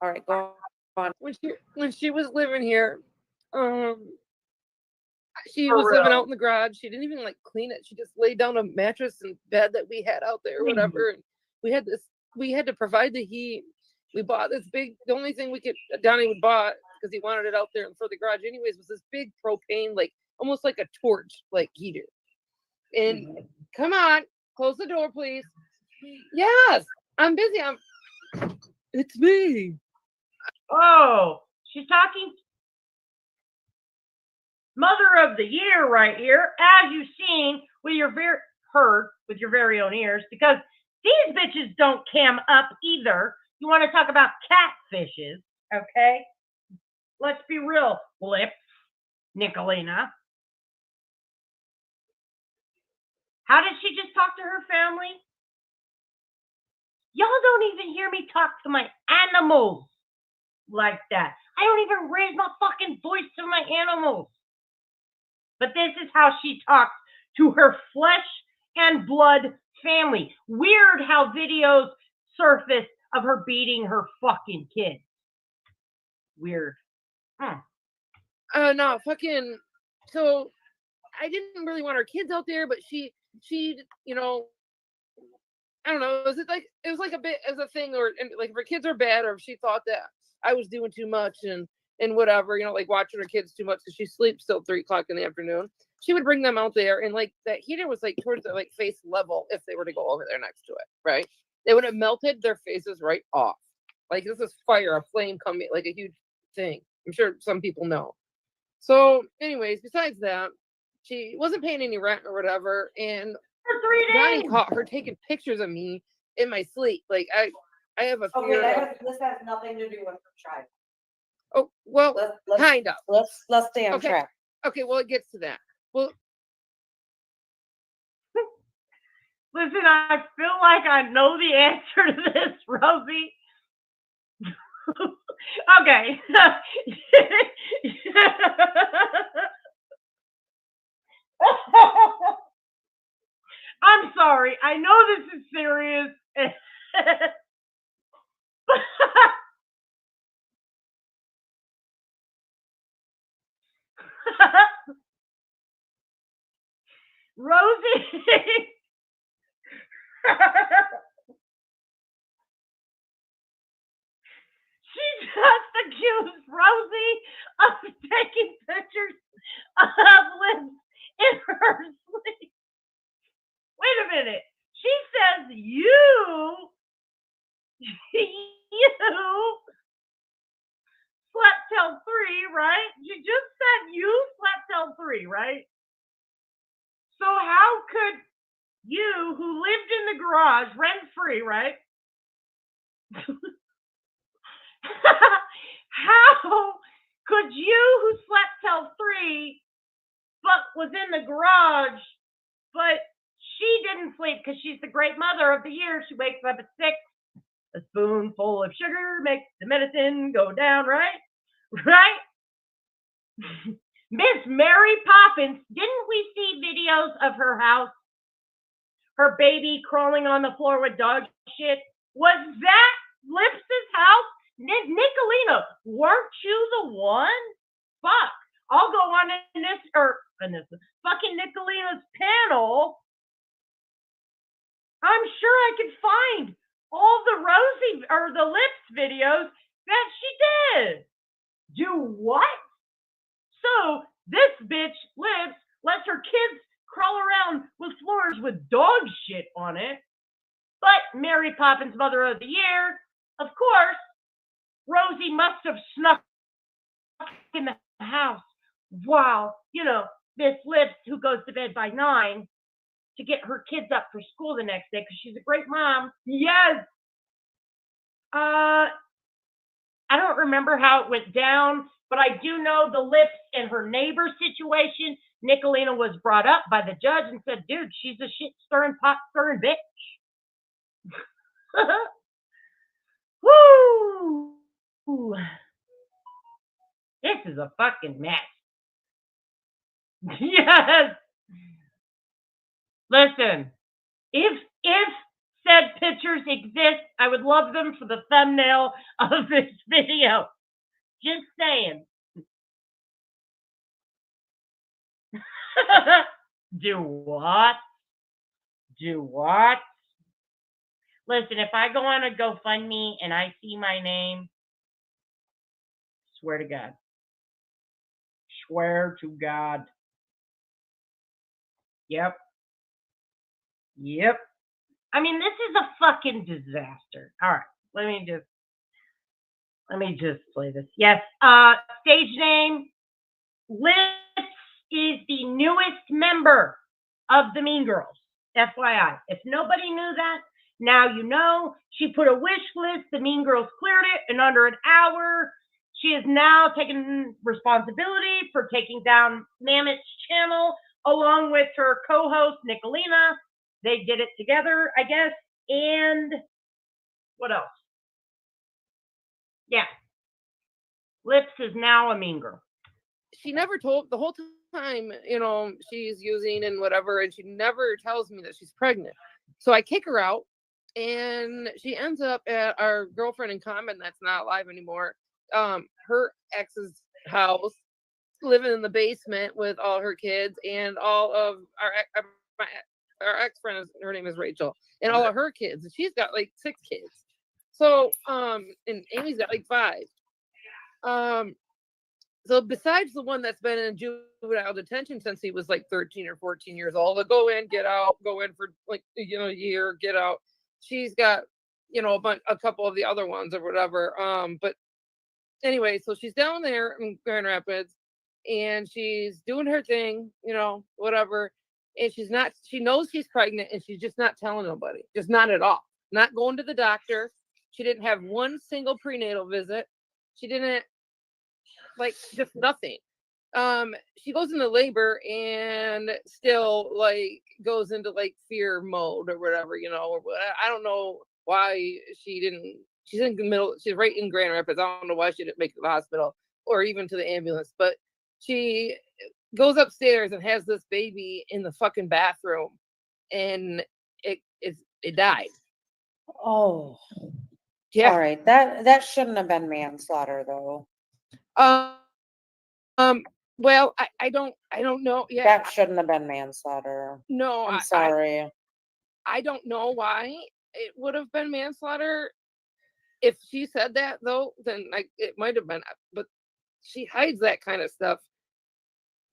All right, go on. When she was living here, she was living out in the garage. She didn't even like clean it. She just laid down a mattress and bed that we had out there, or whatever. And we had to provide the heat. We bought this big. The only thing Donnie would bought, because he wanted it out there for the garage anyways, was this big propane, like almost like a torch, like heater. And come on, close the door, please. Yes, I'm busy. It's me. Oh, she's talking. Mother of the year right here, as you've seen with your heard with your very own ears, because these bitches don't cam up either. You want to talk about catfishes, okay? Let's be real, Lipps, Nicolina. How did she just talk to her family? Y'all don't even hear me talk to my animals like that. I don't even raise my fucking voice to my animals. But this is how she talks to her flesh and blood family. Weird how videos surface of her beating her fucking kids. Weird. No, fucking. So I didn't really want her kids out there, but she, you know, I don't know. It was like a bit as a thing, or like if her kids are bad, or if she thought that I was doing too much and whatever, you know, like watching her kids too much because she sleeps till 3 o'clock in the afternoon. She would bring them out there, and like that heater was like towards the like face level if they were to go over there next to it, right? They would have melted their faces right off. Like this is fire, a flame coming, like a huge thing. I'm sure some people know. So, anyways, besides that, she wasn't paying any rent or whatever, and Donnie caught her taking pictures of me in my sleep. Like I have a fear. Okay, this has nothing to do with her child. Oh well, kind of. Let's stay on track. Okay, well it gets to that. Well, listen, I feel like I know the answer to this, Rosie. Okay. I'm sorry. I know this is serious. Rosie. She just accused Rosie of taking pictures of Lipps in her sleep. Wait a minute. She says you free, right? So how could you, who lived in the garage rent free, right? How could you, who slept till 3, but was in the garage, but she didn't sleep because she's the great mother of the year. She wakes up at 6. A spoonful of sugar makes the medicine go down, right? Right? Miss Mary Poppins, didn't we see videos of her house? Her baby crawling on the floor with dog shit. Was that Lipps' house? Nicolina, weren't you the one? Fuck. I'll go on in this fucking Nicolina's panel. I'm sure I could find all the Rosie or the Lipps videos that she did. Do what? So this bitch Lipps lets her kids crawl around with floors with dog shit on it. But Mary Poppins, Mother of the Year, of course, Rosie must have snuck in the house while, Miss Lipps, who goes to bed by 9 to get her kids up for school the next day because she's a great mom. Yes. I don't remember how it went down, but I do know the Lipps and her neighbor situation. Nicolina was brought up by the judge and said, dude, she's a shit stirring, pot stirring bitch. Woo! This is a fucking mess. Yes. Listen, if said pictures exist, I would love them for the thumbnail of this video. Just saying. Do what? Do what? Listen, if I go on a GoFundMe and I see my name, swear to God. Swear to God. Yep. I mean, this is a fucking disaster. All right, let me just play this. Yes, stage name, Lipps is the newest member of the Mean Girls. FYI, if nobody knew that, now you know. She put a wish list. The Mean Girls cleared it in under an hour. She is now taking responsibility for taking down Mammoth's channel along with her co-host Nicolina. They did it together, I guess. And what else? Yeah. Lipps is now a Mean Girl. She never told the whole time, she's using and whatever, and she never tells me that she's pregnant. So I kick her out, and she ends up at our girlfriend in common that's not alive anymore. Her ex's house, living in the basement with all her kids and all of our ex-friend, her name is Rachel, and all of her kids. And she's got like 6 kids. So, and Amy's got like 5. So besides the one that's been in juvenile detention since he was like 13 or 14 years old, go in, get out, go in for like, a year, get out. She's got, a couple of the other ones or whatever. But anyway, so she's down there in Grand Rapids and she's doing her thing, whatever. And she knows she's pregnant and she's just not telling nobody, just not at all. Not going to the doctor. She didn't have one single prenatal visit. She didn't, just nothing. She goes into labor and still goes into fear mode or whatever, or I don't know why she's in the middle. She's right in Grand Rapids. I don't know why she didn't make it to the hospital or even to the ambulance, but she goes upstairs and has this baby in the fucking bathroom and it died. Oh, yeah. All right. That shouldn't have been manslaughter though. Well, I don't know. Yeah, that shouldn't have been manslaughter. No, I'm sorry. I don't know why it would have been manslaughter. If she said that though, then it might have been. But she hides that kind of stuff.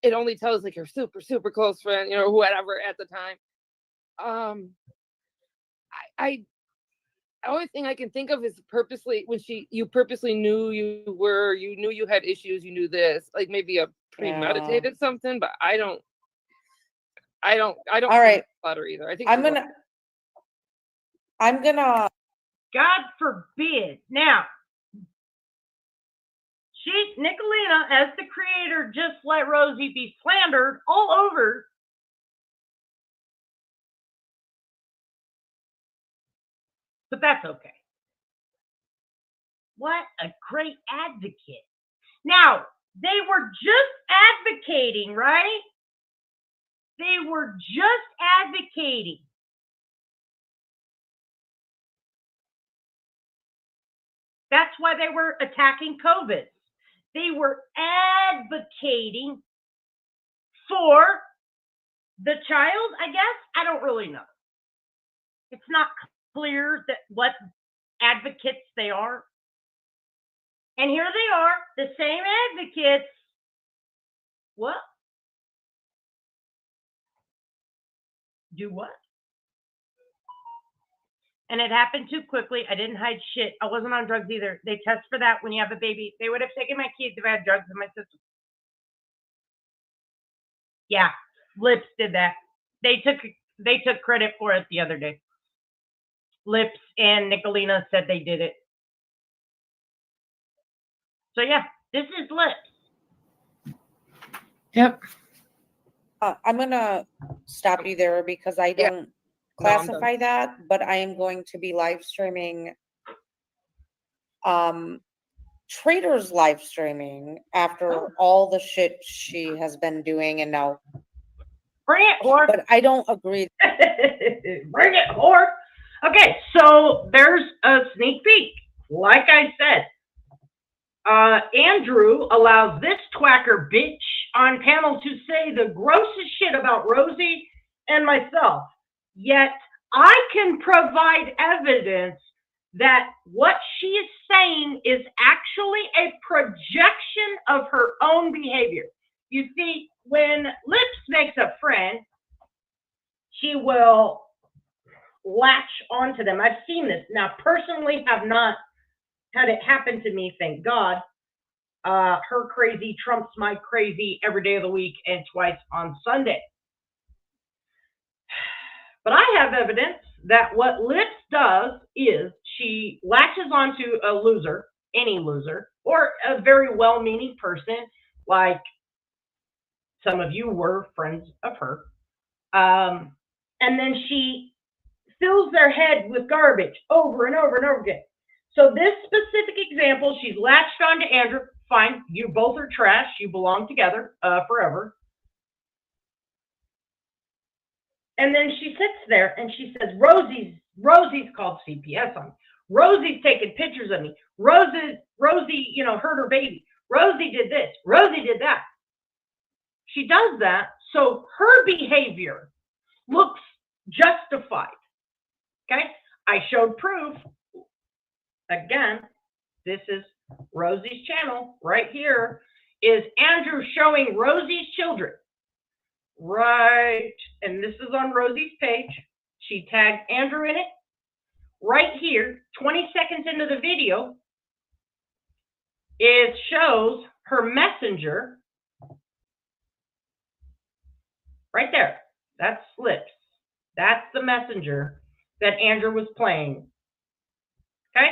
It only tells her super, super close friend, whatever at the time. The only thing I can think of is purposely when you purposely knew you knew you had issues, you knew this, maybe a premeditated something, but I don't All right. flatter either. I think I'm gonna God forbid. Now, Nicolina, as the creator, just let Rosie be slandered all over. But that's okay. What a great advocate. Now, they were just advocating, right? They were just advocating. That's why they were attacking COVID. They were advocating for the child, I guess. I don't really know. It's not clear that what advocates they are. And here they are, the same advocates. What? Do what? And it happened too quickly. I didn't hide shit. I wasn't on drugs either. They test for that when you have a baby. They would have taken my kids if I had drugs in my system. Yeah, Lipps did that. They took credit for it the other day. Lipps and Nicolina said they did it. So yeah, this is Lipps. Yep. I'm gonna stop you there because I don't classify that, but I am going to be live streaming Trader's live streaming after all the shit she has been doing, and now bring it, whore. But I don't agree. Bring it, whore. Okay, so there's a sneak peek. Like I said, Andrew allows this twacker bitch on panel to say the grossest shit about Rosie and myself. Yet I can provide evidence that what she is saying is actually a projection of her own behavior. You see, when Lipps makes a friend, she will latch onto them. I've seen this. Now, personally, have not had it happen to me, thank God. Her crazy trumps my crazy every day of the week and twice on Sunday. But I have evidence that what Lipps does is she latches onto a loser, any loser, or a very well-meaning person, like some of you were friends of her. And then she fills their head with garbage over and over and over again. So this specific example, she's latched onto Andrew. Fine, you both are trash. You belong together forever. And then she sits there and she says, Rosie's called CPS on me. Rosie's taking pictures of me. Rosie, hurt her baby. Rosie did this. Rosie did that. She does that, so her behavior looks justified. Okay? I showed proof. Again, this is Rosie's channel right here. Is Andrew showing Rosie's children? Right, and this is on Rosie's page. She tagged Andrew in it. Right here, 20 seconds into the video, it shows her messenger. Right there. That's Lipps. That's the messenger that Andrew was playing. Okay?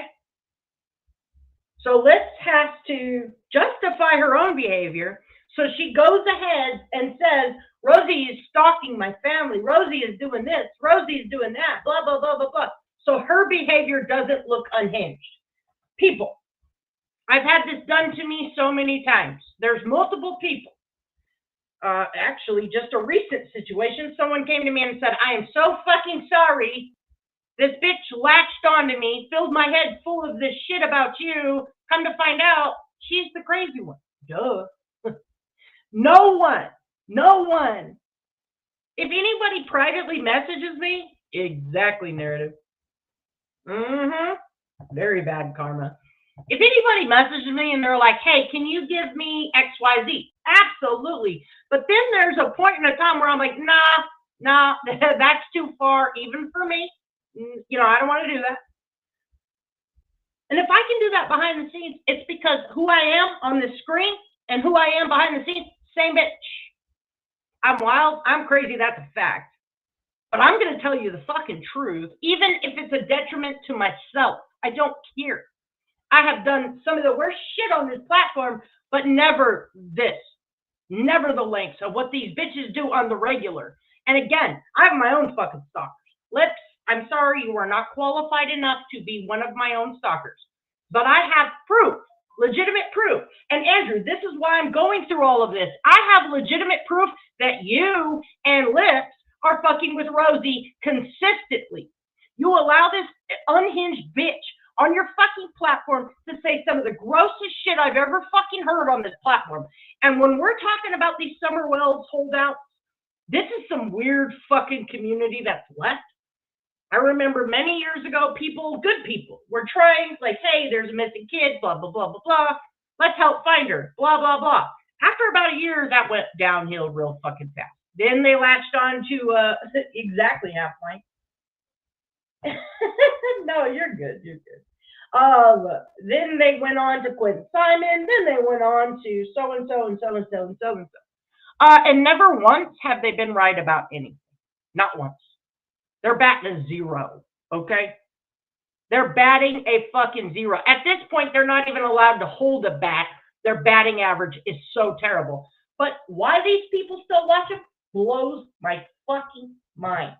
So Lipps has to justify her own behavior. So she goes ahead and says, Rosie is stalking my family. Rosie is doing this. Rosie is doing that. Blah, blah, blah, blah, blah. So her behavior doesn't look unhinged. People, I've had this done to me so many times. There's multiple people. Actually, just a recent situation. Someone came to me and said, I am so fucking sorry. This bitch latched onto me, filled my head full of this shit about you. Come to find out, she's the crazy one. Duh. No one. If anybody privately messages me, exactly, narrative. Very bad karma. If anybody messages me and they're like, hey, can you give me XYZ? Absolutely. But then there's a point in a time where I'm like, nah, that's too far, even for me. I don't want to do that. And if I can do that behind the scenes, it's because who I am on the screen and who I am behind the scenes, Same bitch. I'm wild. I'm crazy. That's a fact. But I'm going to tell you the fucking truth, even if it's a detriment to myself. I don't care. I have done some of the worst shit on this platform, but never this. Never the lengths of what these bitches do on the regular. And again, I have my own fucking stalkers. Lipps, I'm sorry, you are not qualified enough to be one of my own stalkers. But I have proof, legitimate proof. And Andrew, this is why I'm going through all of this. I have legitimate proof that you and Lipps are fucking with Rosie consistently. You allow this unhinged bitch on your fucking platform to say some of the grossest shit I've ever fucking heard on this platform. And when we're talking about these Summer Wells holdouts, this is some weird fucking community that's left. I remember many years ago, good people, were trying, like, hey, there's a missing kid, blah, blah, blah, blah, blah. Let's help find her, blah, blah, blah. After about a year, that went downhill real fucking fast. Then they latched on to exactly half-point. No, you're good. You're good. Then they went on to Quentin Simon. Then they went on to so-and-so and so-and-so and so-and-so. And never once have they been right about anything. Not once. They're batting a 0, okay? They're batting a fucking 0. At this point, they're not even allowed to hold a bat. Their batting average is so terrible. But why these people still watch them blows my fucking mind.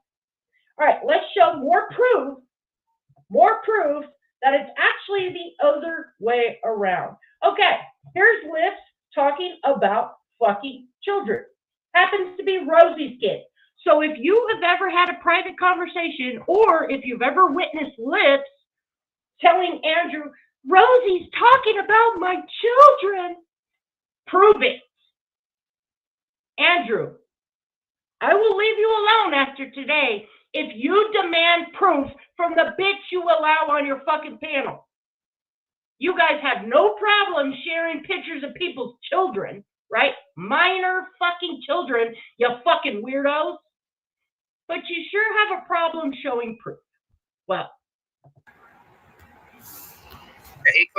All right, let's show more proof that it's actually the other way around. Okay, here's Lipps talking about fucking children. Happens to be Rosie's kid. So if you have ever had a private conversation, or if you've ever witnessed Lipps telling Andrew, Rosie's talking about my children, prove it. Andrew, I will leave you alone after today if you demand proof from the bitch you allow on your fucking panel. You guys have no problem sharing pictures of people's children, right? Minor fucking children, you fucking weirdos. But you sure have a problem showing proof. Well. Ain't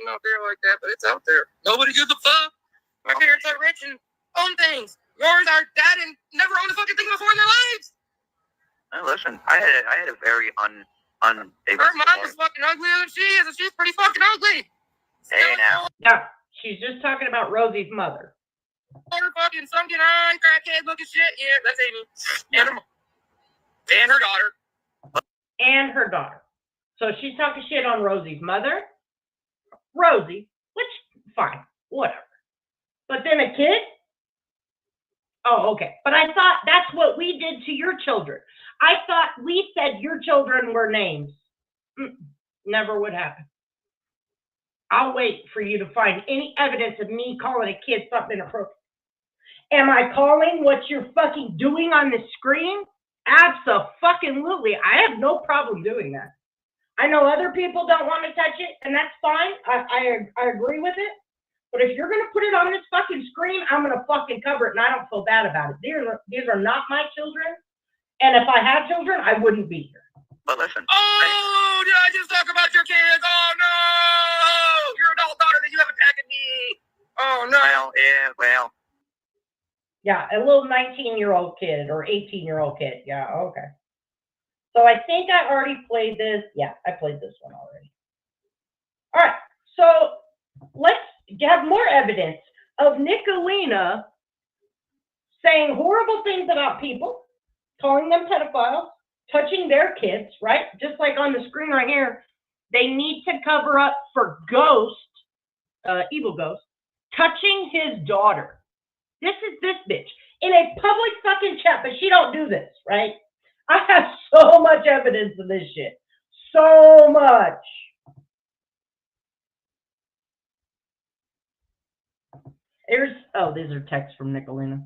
no there like that, but it's out there. Nobody gives a fuck. My parents are rich and own things. Yours are dead and never owned a fucking thing before in their lives. Listen, I had a very Her mom is fucking uglier than she is, and she's pretty fucking ugly. Hey now. Yeah, she's just talking about Rosie's mother. Her fucking sunken on, crackhead looking shit. Yeah, that's Amy. And her daughter. And her daughter. So she's talking shit on Rosie's mother. Rosie, which, fine, whatever. But then a kid? Oh, okay. But I thought that's what we did to your children. I thought we said your children were names. Never would happen. I'll wait for you to find any evidence of me calling a kid something inappropriate. Am I calling what you're fucking doing on the screen? Abso-fucking-lutely. I have no problem doing that. I know other people don't want to touch it, and that's fine. I agree with it. But if you're going to put it on this fucking screen, I'm going to fucking cover it, and I don't feel bad about it. These are not my children, and if I had children, I wouldn't be here. But listen. Oh, did I just talk about your kids? Oh, no! Your adult daughter that you haven't tagged me. Oh, no. Well. Yeah, a little 19-year-old kid or 18-year-old kid. Yeah, okay. So I think I already played this. Yeah, I played this one already. All right, so let's have more evidence of Nicolina saying horrible things about people, calling them pedophiles, touching their kids, right? Just like on the screen right here, they need to cover up for Ghost, Evil Ghost, touching his daughter. This is this bitch in a public fucking chat, but she don't do this, right? I have so much evidence of this shit. So much. These are texts from Nicolina.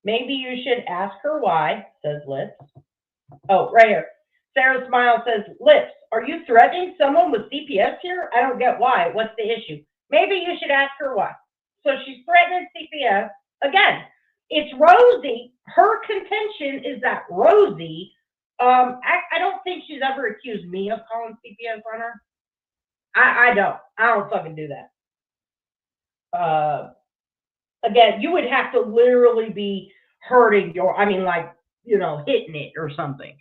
Maybe you should ask her why, says Lipps. Oh, right here. Sarah Smile says, Lipps, are you threatening someone with CPS here? I don't get why. What's the issue? Maybe you should ask her why. So she's threatening CPS. Again, it's Rosie. Her contention is that Rosie, I don't think she's ever accused me of calling CPS on her. I don't fucking do that. Again, you would have to literally be hurting hitting it or something.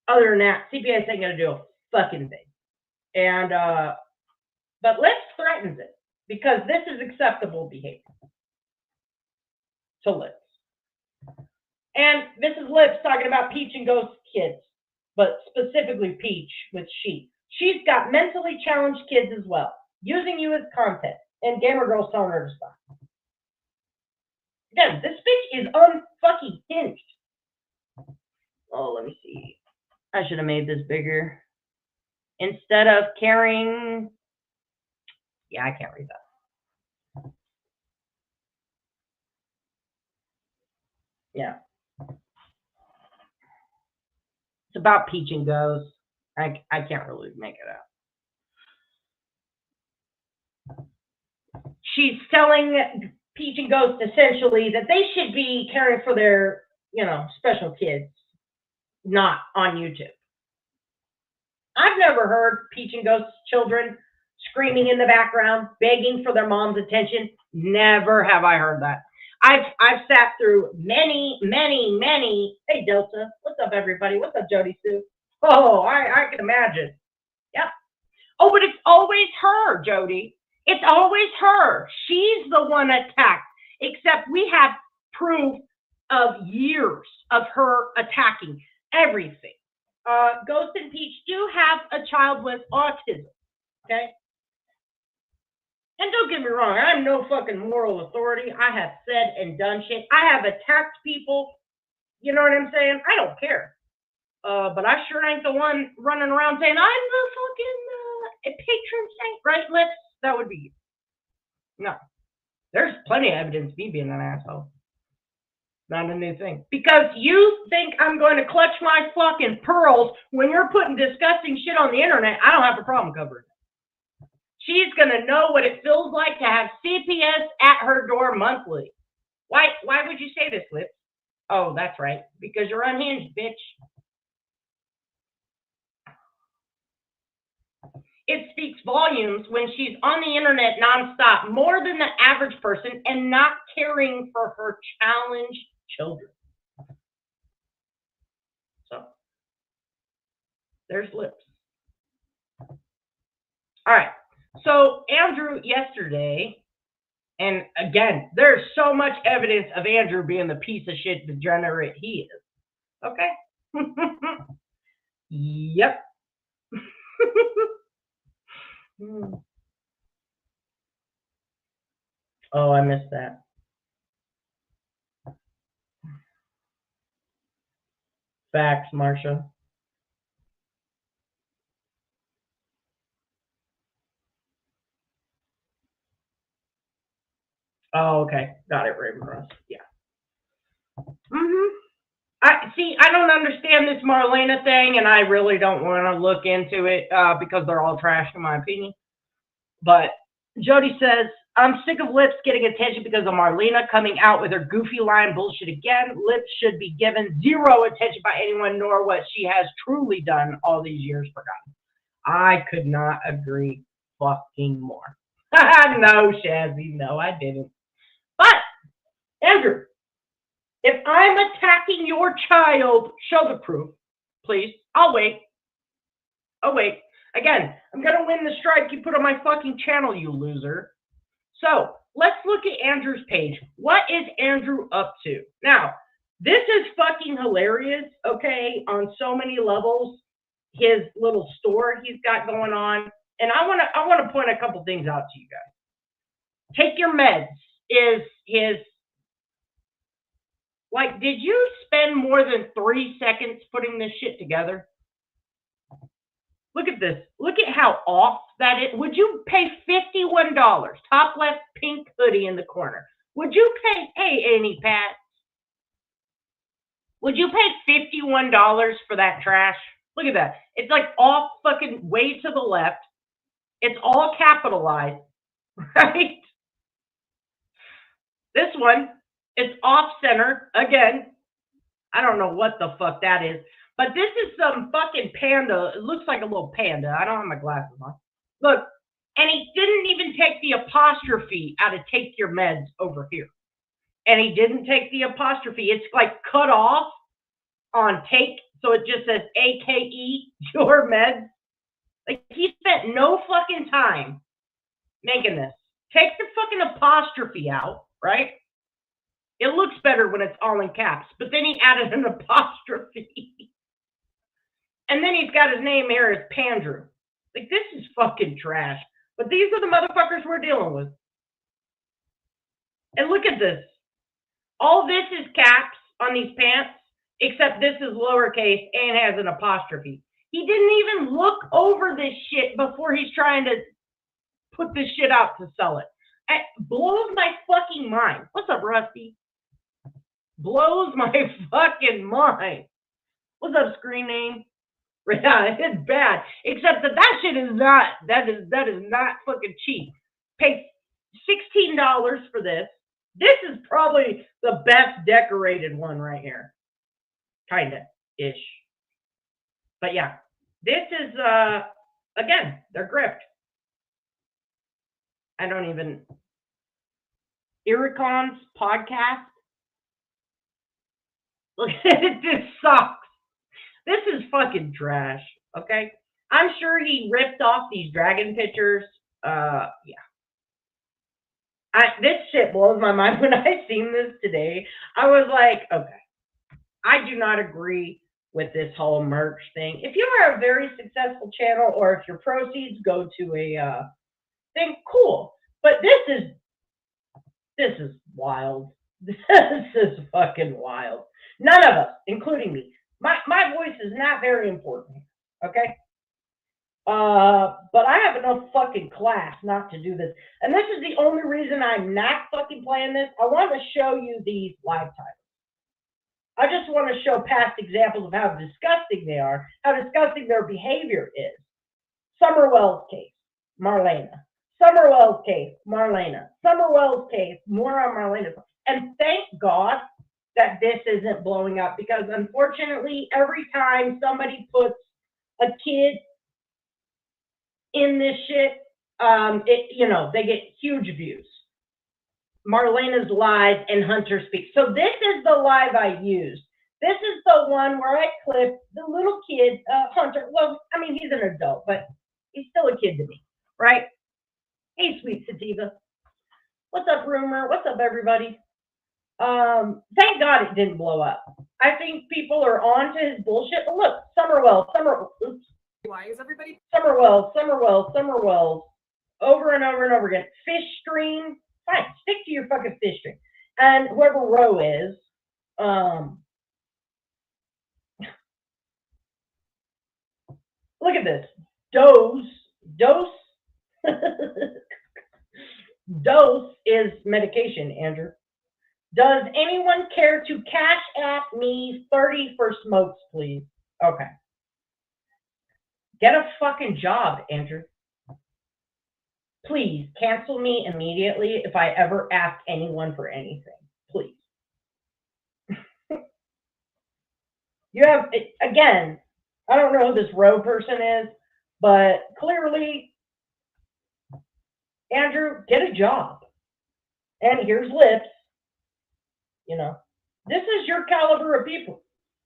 Other than that, CPS ain't gonna do a fucking thing. And but Lipps threatens it because this is acceptable behavior to Lipps. And Mrs. Lipps talking about Peach and Ghost kids, but specifically Peach with she. She's got mentally challenged kids as well, using you as content. And Gamer Girl's telling her to stop. Again, this bitch is unfucking hinged. Oh, let me see. I should have made this bigger. Instead of carrying... Yeah, I can't read that. Yeah. It's about Peach and Ghost. I can't really make it out. She's telling Peach and Ghost essentially that they should be caring for their, special kids, not on YouTube. I've never heard Peach and Ghost's children screaming in the background, begging for their mom's attention. Never have I heard that. I've sat through many. Hey Delta, what's up everybody? What's up Jody Sue? Oh, I can imagine. Yep. Oh, but it's always her, Jody. It's always her. She's the one attacked. Except we have proof of years of her attacking everything. Ghost and Peach do have a child with autism. Okay? And don't get me wrong, I'm no fucking moral authority. I have said and done shit. I have attacked people. You know what I'm saying? I don't care. But I sure ain't the one running around saying, I'm the fucking patron saint, right, Lipps? That would be you. No. There's plenty of evidence of me being an asshole. Not a new thing. Because you think I'm going to clutch my fucking pearls when you're putting disgusting shit on the internet, I don't have a problem covering it. She's going to know what it feels like to have CPS at her door monthly. Why would you say this, Lipps? Oh, that's right. Because you're unhinged, bitch. It speaks volumes when she's on the internet nonstop, more than the average person, and not caring for her challenged children. So, there's Lipps. All right. So, Andrew yesterday, and again, there's so much evidence of Andrew being the piece of shit degenerate he is. Okay? Yep. Oh, I missed that. Facts, Marsha. Oh, okay. Got it, Raven Ross. Yeah. I don't understand this Marlena thing, and I really don't want to look into it because they're all trash, in my opinion. But Jody says, I'm sick of Lipps getting attention because of Marlena coming out with her goofy line bullshit again. Lipps should be given zero attention by anyone, nor what she has truly done all these years forgotten. I could not agree fucking more. No, Shazzy, no, I didn't. But, Andrew, if I'm attacking your child, show the proof, please. I'll wait. Again, I'm going to win the strike you put on my fucking channel, you loser. So, let's look at Andrew's page. What is Andrew up to? Now, this is fucking hilarious, okay, on so many levels. His little store he's got going on. And I want to point a couple things out to you guys. Take your meds is his... Like, did you spend more than 3 seconds putting this shit together? Look at this. Look at how off that is. Would you pay $51? Top left pink hoodie in the corner. Would you pay, hey, Annie Pat? Would you pay $51 for that trash? Look at that. It's like off fucking way to the left. It's all capitalized, right? This one, It's off center again. I don't know what the fuck that is, but this is some fucking panda. It looks like a little panda. I don't have my glasses on. Look, and he didn't even take the apostrophe out of take your meds over here. And he didn't take the apostrophe. It's like cut off on take, so it just says AKE, your meds. Like, he spent no fucking time making this. Take the fucking apostrophe out, right? It looks better when it's all in caps, but then he added an apostrophe. And then he's got his name here as Pandrew. Like, this is fucking trash. But these are the motherfuckers we're dealing with. And look at this. All this is caps on these pants, except this is lowercase and has an apostrophe. He didn't even look over this shit before he's trying to put this shit out to sell it. It blows my fucking mind. What's up, Rusty? Blows my fucking mind. What's up, screen name? Yeah, it's bad. Except that shit is not, that is not fucking cheap. Pay $16 for this. This is probably the best decorated one right here. Kinda-ish. But yeah, this is, again, they're grift. I don't even, Iricon's podcast. Look at it, this sucks. This is fucking trash, okay? I'm sure he ripped off these dragon pictures. Yeah. This shit blows my mind. When I seen this today, I was like, okay, I do not agree with this whole merch thing. If you are a very successful channel, or if your proceeds go to a thing, cool. But this is wild. This is fucking wild. None of us, including me. My voice is not very important, okay? But I have enough fucking class not to do this. And this is the only reason I'm not fucking playing this. I want to show you these live titles. I just want to show past examples of how disgusting they are, how disgusting their behavior is. Summerwell's case, Marlena. Summerwell's case, Marlena. Summerwell's case, more on Marlena. And thank God that this isn't blowing up, because unfortunately, every time somebody puts a kid in this shit, they get huge views. Marlena's live and Hunter speaks. So this is the live I used. This is the one where I clipped the little kid, Hunter. Well, I mean, he's an adult, but he's still a kid to me, right? Hey, sweet sativa. What's up, Rumor? What's up, everybody? Thank God it didn't blow up. I think people are on to his bullshit. But look, oops. Why is everybody? Summerwell, over and over and over again. Fish stream, fine, stick to your fucking fish stream. And whoever Roe is, look at this. Dose is medication, Andrew. Does anyone care to cash at me 30 for smokes, please? Okay. Get a fucking job, Andrew. Please cancel me immediately if I ever ask anyone for anything. Please. You have, again, I don't know who this Roe person is, but clearly, Andrew, get a job. And here's Lipps. This is your caliber of people.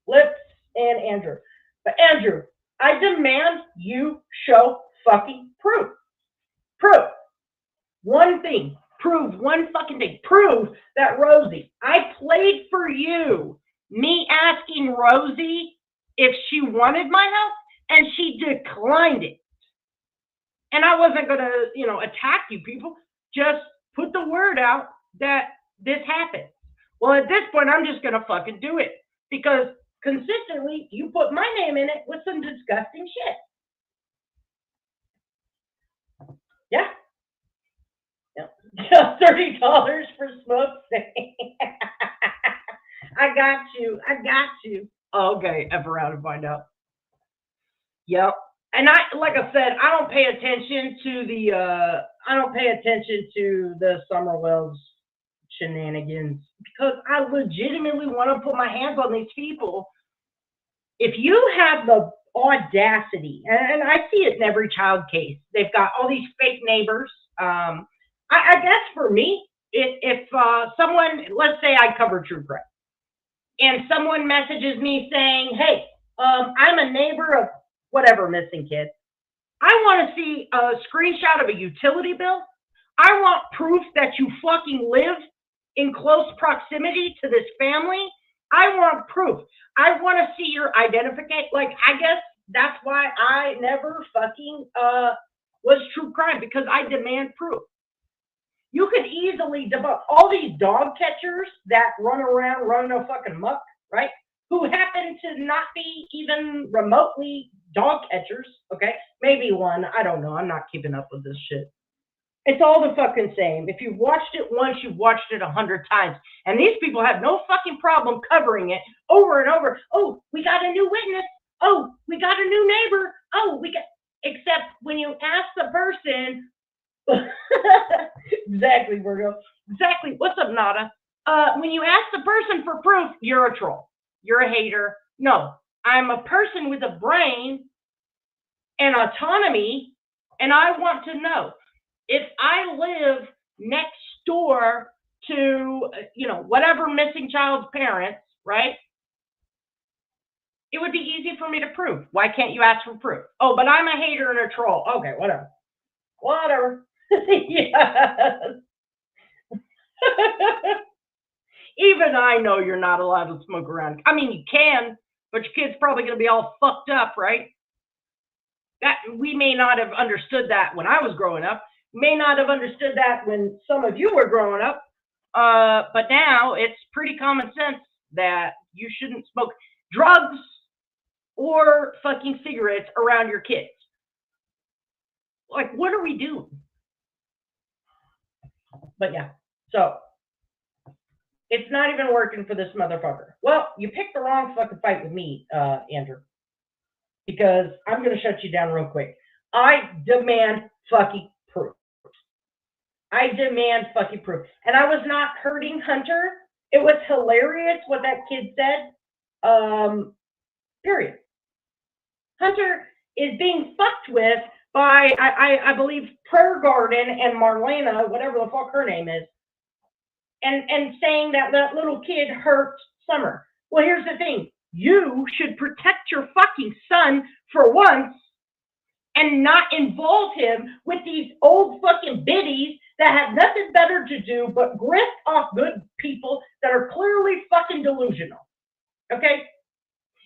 Lipps and Andrew. But Andrew, I demand you show fucking proof. Proof. One thing. Prove one fucking thing. Prove that Rosie, I played for you. Me asking Rosie if she wanted my help, and she declined it. And I wasn't going to, attack you people. Just put the word out that this happened. Well, at this point, I'm just going to fucking do it. Because consistently, you put my name in it with some disgusting shit. Yeah. $30 for smoke. I got you. Okay, F around and find out. Yep. And like I said, I don't pay attention to the Summerwell's shenanigans because I legitimately want to put my hands on these people. If you have the audacity, and I see it in every child case, they've got all these fake neighbors. I guess for me, if someone, let's say I cover true crime, and someone messages me saying, hey, I'm a neighbor of whatever missing kid. I want to see a screenshot of a utility bill. I want proof that you fucking live in close proximity to this family. I want proof. I want to see your identification. Like, I guess that's why I never fucking was true crime, because I demand proof. You could easily debunk all these dog catchers that run around running a fucking muck, right? Who happen to not be even remotely dog catchers, okay? Maybe one, I don't know. I'm not keeping up with this shit. It's all the fucking same. If you've watched it once, you've watched it 100 times. And these people have no fucking problem covering it over and over. Oh, we got a new witness. Oh, we got a new neighbor. Oh, we got, except when you ask the person, exactly, Virgo. Exactly. What's up, Nada? When you ask the person for proof, you're a troll. You're a hater. No, I'm a person with a brain and autonomy, and I want to know if I live next door to, you know, whatever missing child's parents, right? It would be easy for me to prove. Why can't you ask for proof? Oh, but I'm a hater and a troll. Okay, whatever. Whatever. Yes. Even I know you're not allowed to smoke around. I mean, you can, but your kid's probably going to be all fucked up, right? That we may not have understood that when I was growing up. May not have understood that when some of you were growing up. But now it's pretty common sense that you shouldn't smoke drugs or fucking cigarettes around your kids. Like, what are we doing? But yeah, so it's not even working for this motherfucker. Well, you picked the wrong fucking fight with me, Andrew, because I'm going to shut you down real quick. I demand fucking proof. I demand fucking proof. And I was not hurting Hunter. It was hilarious what that kid said. Period. Hunter is being fucked with by, I believe, Prayer Garden and Marlena, whatever the fuck her name is, and saying that that little kid hurt Summer. Well, here's the thing. You should protect your fucking son for once and not involve him with these old fucking biddies that have nothing better to do but grift off good people that are clearly fucking delusional. Okay?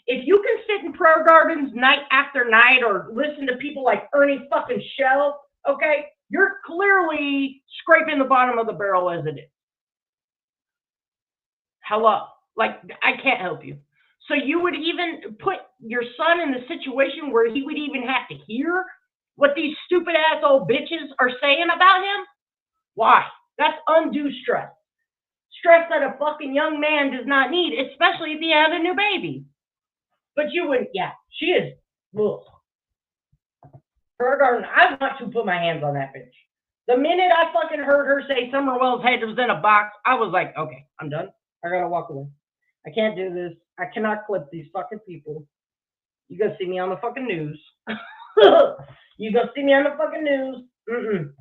If you can sit in prayer gardens night after night or listen to people like Ernie fucking Shell, okay, you're clearly scraping the bottom of the barrel as it is. Hello. Like, I can't help you. So you would even put your son in the situation where he would even have to hear what these stupid ass old bitches are saying about him? Why? That's undue stress. Stress that a fucking young man does not need, especially if he had a new baby. But you wouldn't, yeah, she is, ugh. Prayer Garden, I want to put my hands on that bitch. The minute I fucking heard her say Summerwell's head was in a box, I was like, okay, I'm done. I gotta walk away. I can't do this. I cannot clip these fucking people. You gonna see me on the fucking news. You gonna see me on the fucking news.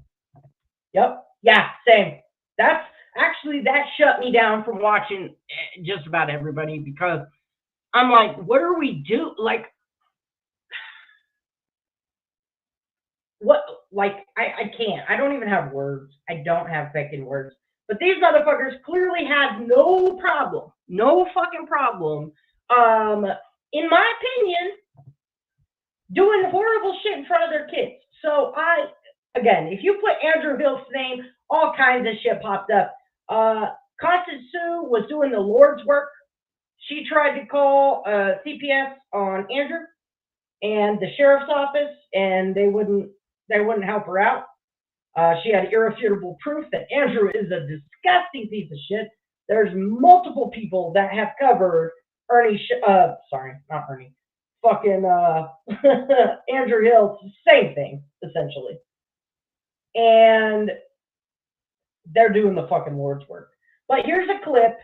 Yep. Yeah, same. That's actually, that shut me down from watching just about everybody, because I'm like, what are we doing? Like, what? Like, I can't. I don't even have words. I don't have fucking words. But these motherfuckers clearly have no problem, no fucking problem, in my opinion, doing horrible shit in front of their kids. So again, if you put Andrew Hiltz's name, all kinds of shit popped up. Constance Sue was doing the Lord's work. She tried to call CPS on Andrew and the sheriff's office, and they wouldn't help her out. She had irrefutable proof that Andrew is a disgusting piece of shit. There's multiple people that have covered fucking Andrew Hiltz, same thing, essentially. And they're doing the fucking Lord's work. But here's a clip.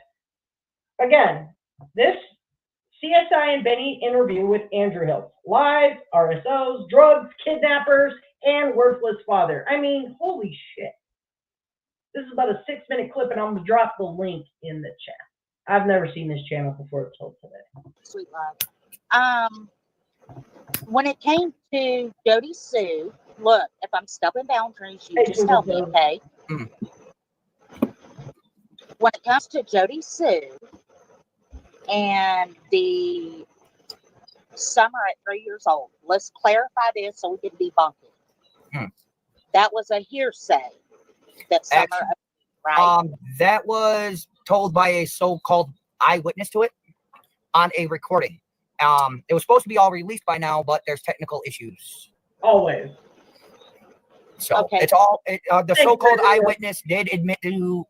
Again, this CSI and Benny interview with Andrew Hiltz. Live, RSOs, drugs, kidnappers, and worthless father. I mean, holy shit. This is about a 6-minute clip, and I'm going to drop the link in the chat. I've never seen this channel before until today. Sweet love. When it came to Jody Sue, look, if I'm stepping boundaries, you just tell me, okay? When it comes to Jody Sue and the Summer at 3 years old, let's clarify this so we can debunk it. That was a hearsay. That Summer, right? That was told by a so-called eyewitness to it on a recording. It was supposed to be all released by now, but there's technical issues. Always. So Okay. it's all the so-called eyewitness did admit to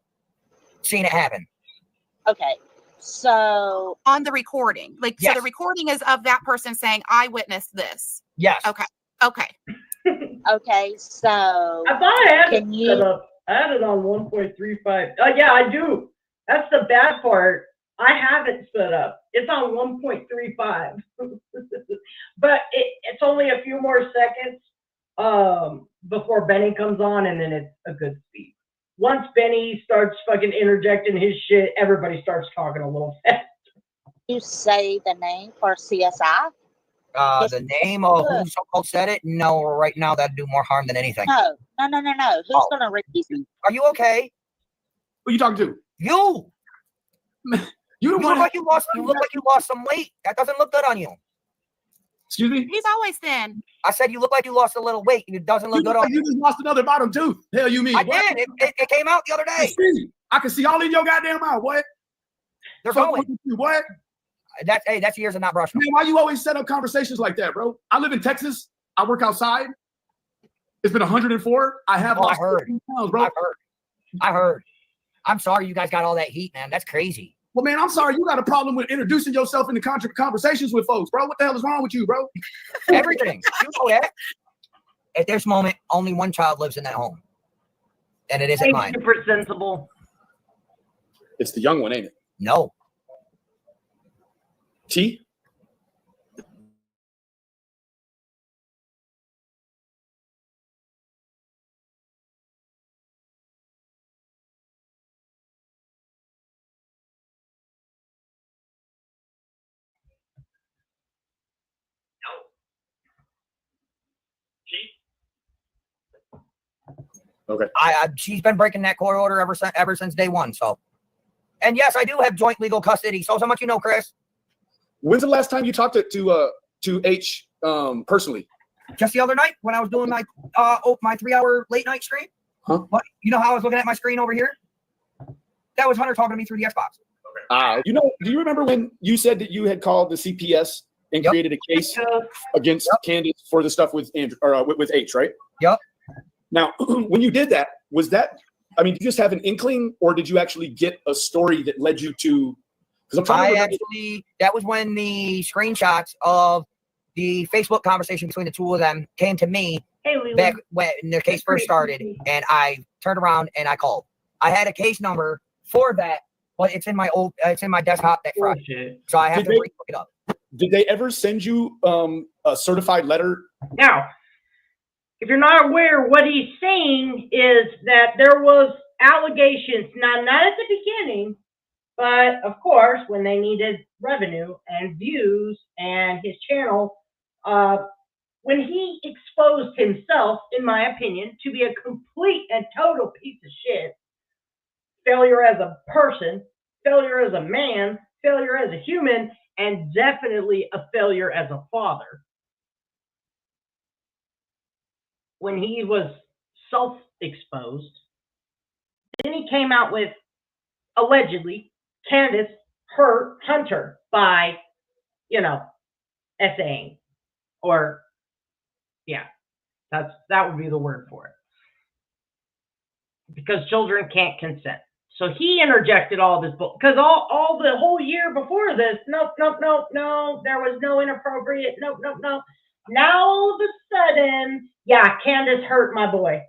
seeing it happen. Okay. So on the recording, like, yes. So the recording is of that person saying, "I witnessed this." Yes. Okay. Okay. Okay. So I thought I had it set up. I had it on 1.35. Yeah, I do. That's the bad part. I have it set up. It's on 1.35. But it's only a few more seconds before Benny comes on, and then it's a good speed. Once Benny starts fucking interjecting his shit, everybody starts talking a little fast. You say the name for CSI? The name of who so-called said it? No, right now that'd do more harm than anything. No. Who's gonna release it? Are you okay? Who you talking to? You. You look like you lost. You look like you lost some weight. That doesn't look good on you. Excuse me? He's always thin. I said you look like you lost a little weight. It doesn't look good on you. You just lost another bottom tooth. Hell, you mean? I did. It came out the other day. I can see all in your goddamn mouth, boy. They're going. What? That's years of not brushing. Man, why you always set up conversations like that, bro? I live in Texas. I work outside. It's been 104. I have lost 15 pounds, bro. I heard. I'm sorry you guys got all that heat, man. That's crazy. Well, man, I'm sorry. You got a problem with introducing yourself into conversations with folks, bro. What the hell is wrong with you, bro? Everything. You know that. At this moment, only one child lives in that home. And it isn't mine. Super sensible. It's the young one, ain't it? No. T? Okay. She's been breaking that court order ever since day one. So, and yes, I do have joint legal custody. So how much you know, Chris? When's the last time you talked to H personally? Just the other night when I was doing my 3-hour late night stream. Huh? But you know how I was looking at my screen over here? That was Hunter talking to me through the Xbox. You know, do you remember when you said that you had called the CPS and created a case against Candace for the stuff with Andrew or with H, right? Yep. Now, when you did that, was that? I mean, did you just have an inkling, or did you actually get a story that led you to? Because I'm trying to remember. That was when the screenshots of the Facebook conversation between the two of them came to me back when the case first started, and I turned around and I called. I had a case number for that, but it's in my desktop that Friday, so I have to look it up. Did they ever send you a certified letter? Now, if you're not aware, what he's saying is that there was allegations, not at the beginning, but of course, when they needed revenue and views and his channel, when he exposed himself, in my opinion, to be a complete and total piece of shit, failure as a person, failure as a man, failure as a human, and definitely a failure as a father. When he was self-exposed, then he came out with, allegedly, Candace hurt Hunter by, essaying. Or, yeah, that would be the word for it. Because children can't consent. So he interjected all this, because all the whole year before this, no, there was no inappropriate, no. Now all of a sudden, yeah, Candace hurt my boy.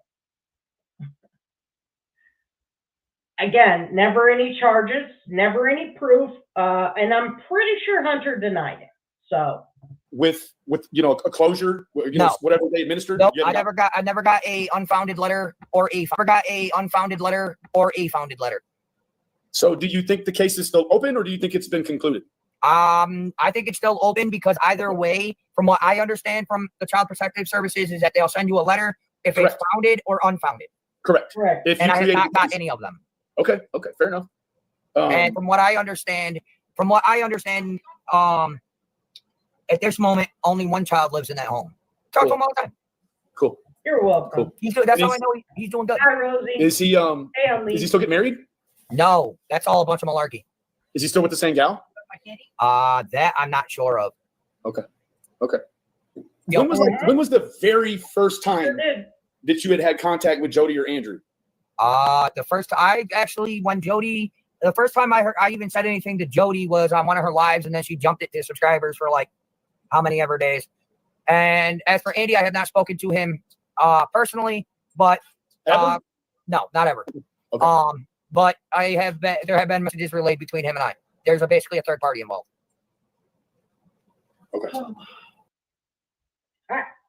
Again, never any charges, never any proof, and I'm pretty sure Hunter denied it. So with a closure, No. whatever they administered. Nope, you I haven't never got a unfounded letter or a founded letter. So do you think the case is still open, or do you think it's been concluded? I think it's still open because either way, from what I understand from the Child Protective Services, is that they'll send you a letter if Correct. it's founded or unfounded. Correct. If And you I have create not a got case. any of them. Okay, fair enough. And from what I understand, at this moment, only one child lives in that home. Talk to him all the time. Cool. You're welcome. Cool. That's how I know he's doing good. Hi, Rosie. Is he Hey, does he still get married? No, that's all a bunch of malarkey. Is he still with the same gal? That I'm not sure of. Okay. Yo, When was the very first time that you had contact with Jody or Andrew? The first time I even said anything to Jody was on one of her lives, and then she jumped it to subscribers for like how many ever days. And as for Andy, I have not spoken to him personally, but Ever? no, not ever. Okay. But there have been messages relayed between him and I. There's basically a third party involved. Okay.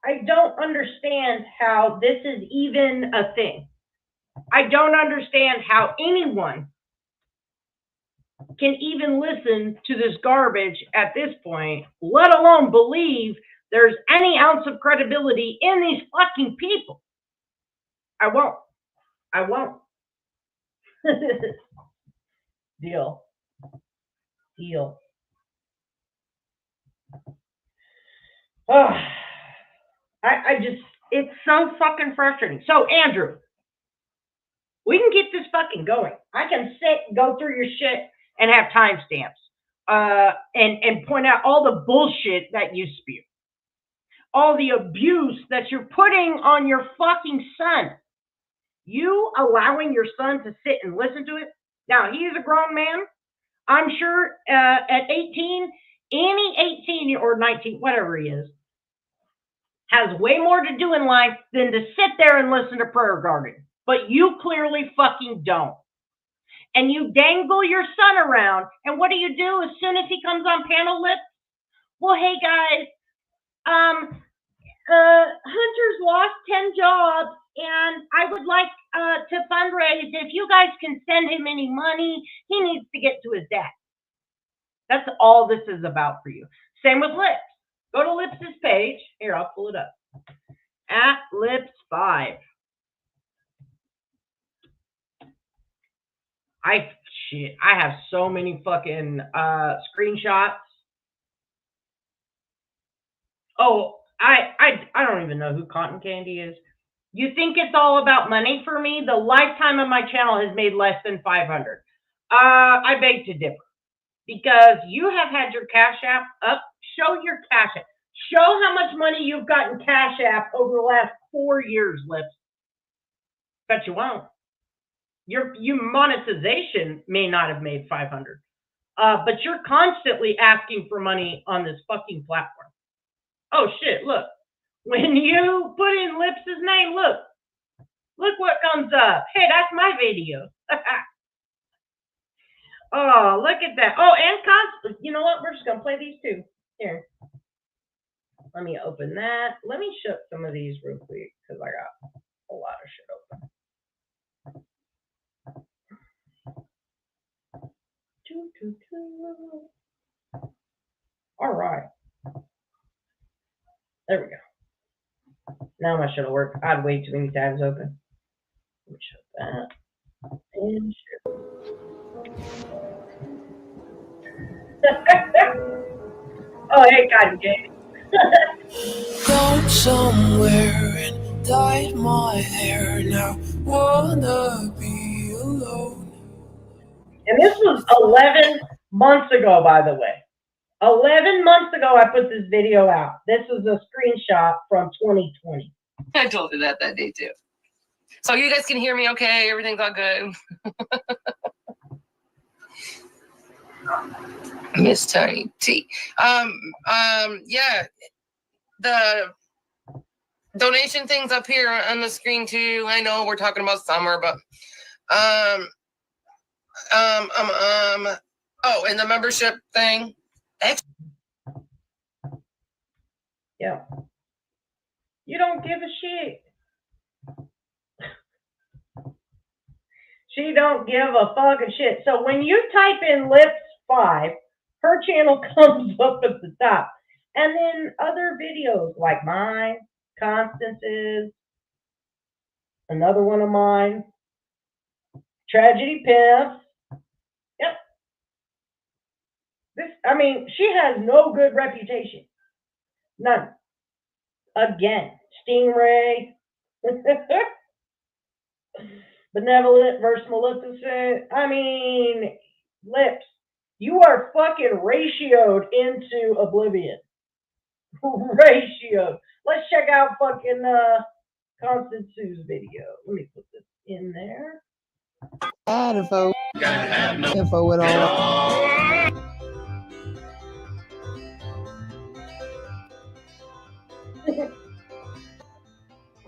I don't understand how this is even a thing. I don't understand how anyone can even listen to this garbage at this point, let alone believe there's any ounce of credibility in these fucking people. I won't. Deal. Oh, I just, it's so fucking frustrating. So, Andrew, we can keep this fucking going. I can sit, go through your shit, and have timestamps, and point out all the bullshit that you spew, all the abuse that you're putting on your fucking son. You allowing your son to sit and listen to it. Now, he is a grown man. I'm sure at 18, any 18 or 19, whatever he is, has way more to do in life than to sit there and listen to Prayer Garden. But you clearly fucking don't. And you dangle your son around. And what do you do as soon as he comes on Panel Lipps? Well, hey guys, Hunter's lost 10 jobs, and I would like to fundraise. If you guys can send him any money, he needs to get to his dad. That's all this is about for you. Same with Lipps. Go to Lipps' page. Here, I'll pull it up. At Lipps 5. I have so many fucking screenshots. Oh, I don't even know who Cotton Candy is. You think it's all about money for me? The lifetime of my channel has made less than 500. I beg to differ. Because you have had your Cash App up. Show your Cash App. Show how much money you've gotten Cash App over the last 4 years, Lipps. Bet you won't. Your monetization may not have made 500. But you're constantly asking for money on this fucking platform. Oh shit, look. When you put in Lipps' name, look what comes up. Hey, that's my video. Oh, look at that. Oh, and you know what? We're just going to play these two. Here. Let me open that. Let me shut some of these real quick because I got a lot of shit open. All right. There we go. Now my shit will work. I had way too many tabs open. Let me shut that. And shit. Oh, hey, God, Jay. Gone somewhere and dyed my hair now. Wanna be alone. And this was 11 months ago, by the way. 11 months ago, I put this video out. This is a screenshot from 2020. I told you that day too. So you guys can hear me okay? Everything's all good. Miss Tony T. Yeah. The donation things up here on the screen too. I know we're talking about summer, but Oh, and the membership thing. Yeah. You don't give a shit. She don't give a fucking shit. So when you type in Lipps 5, her channel comes up at the top. And then other videos like mine, Constance's, another one of mine, Tragedy Pimps. Yep. She has no good reputation. None. Again, Stingray. Benevolent versus Maleficent. Lipps, you are fucking ratioed into oblivion. Ratio. Let's check out fucking Constance Sue's video. Let me put this in there. Add info. Info at all.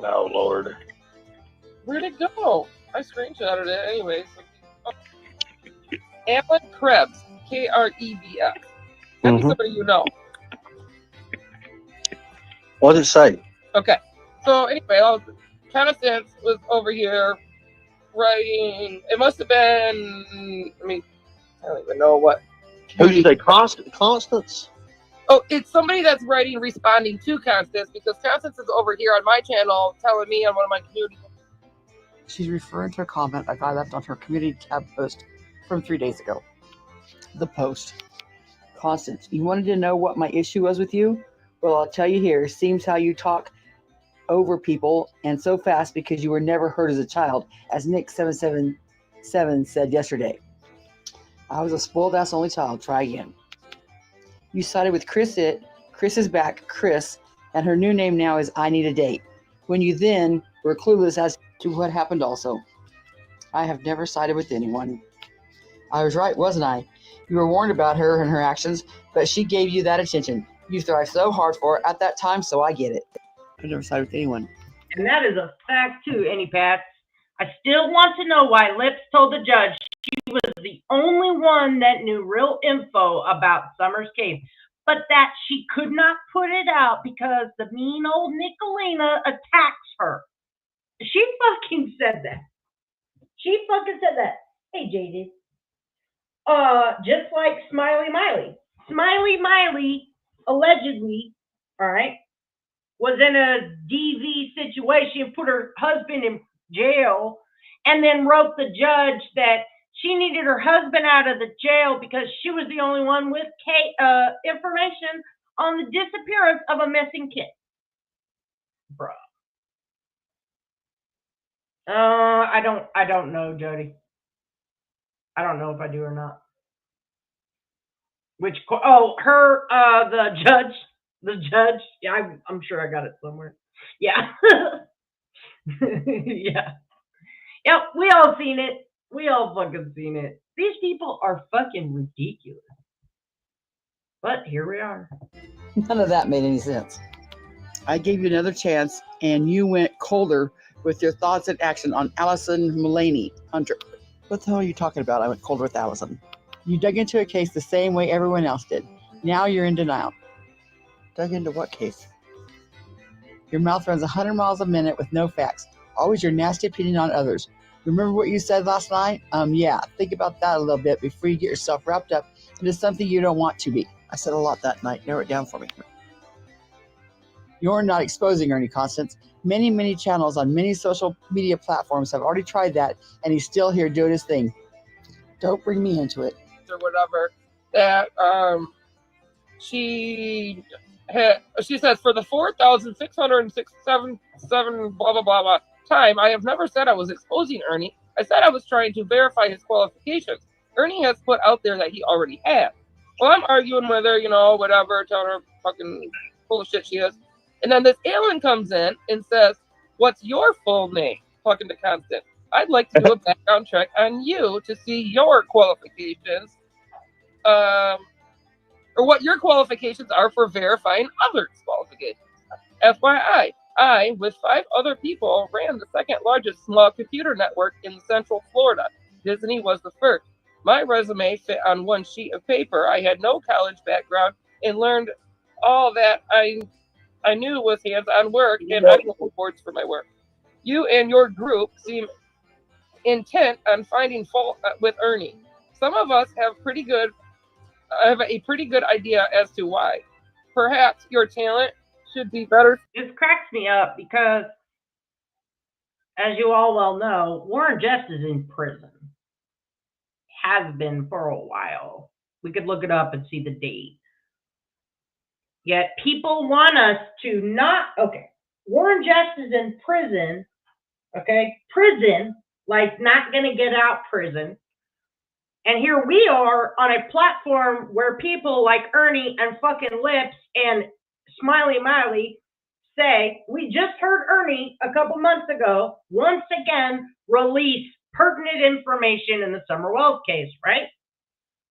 Oh, Lord. Where'd it go? I screenshotted it anyways. Alan Krebs, Krebs. That'd be somebody you know. What did it say? Okay. So anyway, Constance was over here writing. It must have been. I don't even know what. Who did they? Constance? Oh, it's somebody that's writing, responding to Constance, because Constance is over here on my channel telling me on one of my community. She's referring to a comment a guy left on her community tab post from 3 days ago. The post. Constance, you wanted to know what my issue was with you? Well, I'll tell you here. Seems how you talk over people and so fast because you were never hurt as a child, as Nick777 said yesterday. I was a spoiled ass only child. Try again. You sided with Chris is back, Chris, and her new name now is I Need a Date. When you then were clueless as to what happened also. I have never sided with anyone. I was right, wasn't I? You were warned about her and her actions, but she gave you that attention. You thrived so hard for it at that time, so I get it. I've never sided with anyone. And that is a fact too, Any Pats. I still want to know why Lipps told the judge she was the only one that knew real info about Summer's Cave, but that she could not put it out because the mean old Nicolina attacks her. She fucking said that. She fucking said that. Hey, Jaded. Just like Smiley Miley. Smiley Miley, allegedly, all right, was in a DV situation, put her husband in jail, and then wrote the judge that she needed her husband out of the jail because she was the only one with information on the disappearance of a missing kid. Bruh. I don't know, Jody. I don't know if I do or not. The judge. Yeah, I'm sure I got it somewhere. Yeah. Yeah. Yep, we all seen it. We all fucking seen it. These people are fucking ridiculous. But here we are. None of that made any sense. I gave you another chance, and you went colder with your thoughts and action on Allison Mulaney, Hunter. What the hell are you talking about? I went colder with Allison. You dug into a case the same way everyone else did. Now you're in denial. Dug into what case? Your mouth runs 100 miles a minute with no facts. Always your nasty opinion on others. Remember what you said last night? Yeah, think about that a little bit before you get yourself wrapped up into something you don't want to be. I said a lot that night. Narrow it down for me. You're not exposing Ernie, Constance. Many channels on many social media platforms have already tried that, and he's still here doing his thing. Don't bring me into it. Or whatever, that she says for the 4,667 blah blah blah blah time, I have never said I was exposing Ernie. I said I was trying to verify his qualifications. Ernie has put out there that he already had. Well, I'm arguing with her, whatever, telling her fucking full of shit she is. And then this alien comes in and says, "What's your full name?" Talking to Constance. I'd like to do a background check on you to see your qualifications, or what your qualifications are for verifying others' qualifications. FYI, I, with 5 other people, ran the second largest small computer network in Central Florida. Disney was the first. My resume fit on one sheet of paper. I had no college background and learned all that I knew was hands-on work, and I got awards for my work. You and your group seem intent on finding fault with Ernie. Some of us have a pretty good idea as to why. Perhaps your talent should be better. This cracks me up because, as you all well know, Warren Jeffs is in prison. Has been for a while. We could look it up and see the date. Yet people want us to not, okay, Warren Jeffs is in prison, okay, prison, like not gonna get out prison. And here we are on a platform where people like Ernie and fucking Lipps and Smiley Miley say, we just heard Ernie a couple months ago, once again, release pertinent information in the Summer Wells case, right?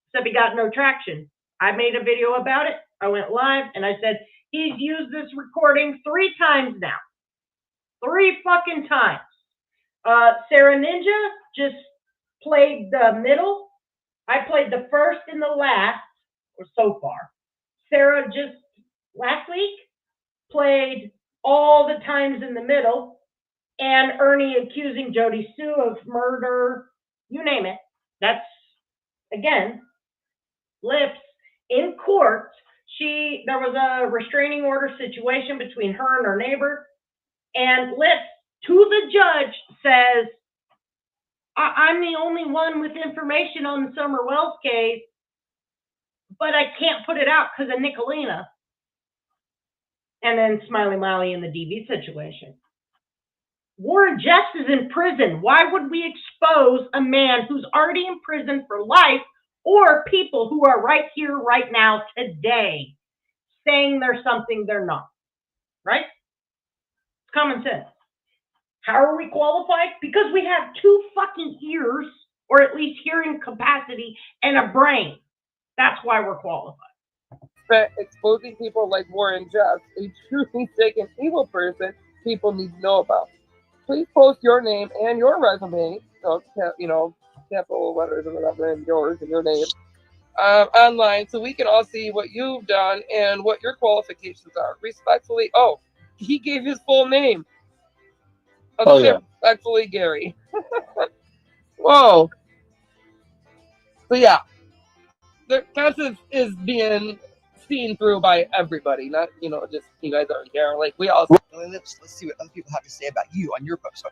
Except he got no traction. I made a video about it. I went live and I said, he's used this recording 3 times now. 3 fucking times. Sarah Ninja just played the middle. I played the first and the last, or so far. Sarah just last week played all the times in the middle, and Ernie accusing Jody Sue of murder, you name it. That's, again, Lipps in court. There was a restraining order situation between her and her neighbor, and Lipps to the judge says, I'm the only one with information on the Summer Wells case, but I can't put it out because of Nicolina. And then Smiley Miley in the DV situation. Warren Jeffs is in prison. Why would we expose a man who's already in prison for life, or people who are right here, right now, today, saying they're something they're not? Right? It's common sense. How are we qualified? Because we have 2 fucking ears, or at least hearing capacity, and a brain. That's why we're qualified. But exposing people like Warren Jeffs, a truly sick and evil person, people need to know about. Please post your name and your resume, so, capital letters and whatever, and yours and your name, online, so we can all see what you've done and what your qualifications are. Respectfully, he gave his full name. Yeah. Respectfully, Gary. Whoa. So yeah, the concept is being seen through by everybody, not just you guys aren't here. Like we all. Let's see what other people have to say about you on your post.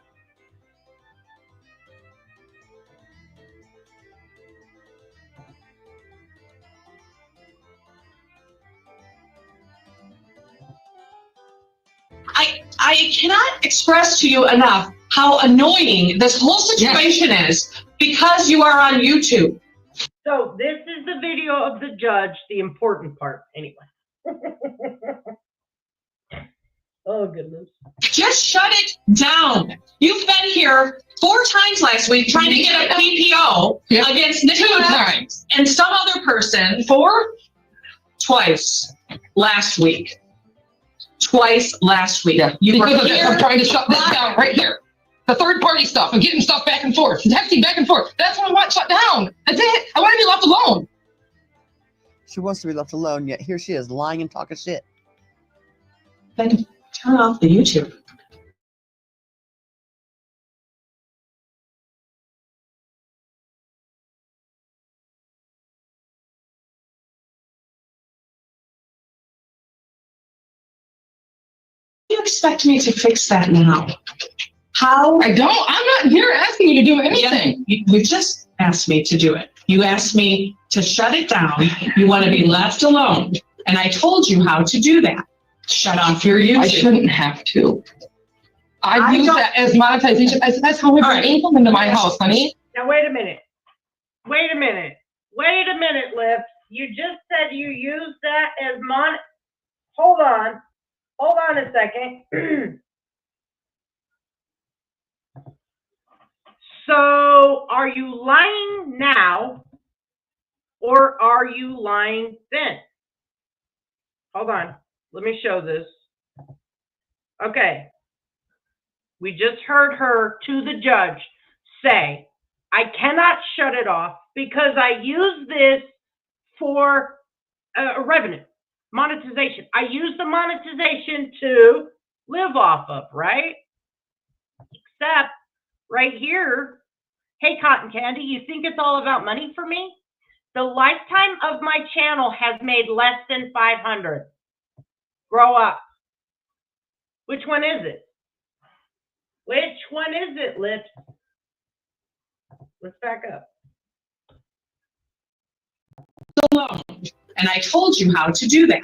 I cannot express to you enough how annoying this whole situation is because you are on YouTube. So this is the video of the judge, the important part, anyway. Oh, goodness. Just shut it down. You've been here 4 times last week trying to get a PPO against Nicola 2 times and some other person. 4? Twice last week. Twice last week. Yeah. You because were of this, here. I'm trying to shut this down right here. The third party stuff and getting stuff back and forth, texting back and forth. That's what I want shut down. That's it. I want to be left alone. She wants to be left alone, yet here she is lying and talking shit. Then turn off the YouTube. You expect me to fix that now? How? I don't. I'm not here asking you to do anything. You just asked me to do it. You asked me to shut it down. You want to be left alone. And I told you how to do that. Shut off your YouTube. I shouldn't have to. I use that as monetization. That's how we bring income into my house, honey. Now, wait a minute. Wait a minute. Wait a minute, Lipps. You just said you used that as Hold on. Hold on a second. So, are you lying now, or are you lying then? Hold on. Let me show this. Okay. We just heard her to the judge say, I cannot shut it off because I use this for revenue, monetization. I use the monetization to live off of, right? Except right here, hey, Cotton Candy, you think it's all about money for me? The lifetime of my channel has made less than 500. Grow up. Which one is it? Which one is it, Lipps? Let's back up. Alone. And I told you how to do that.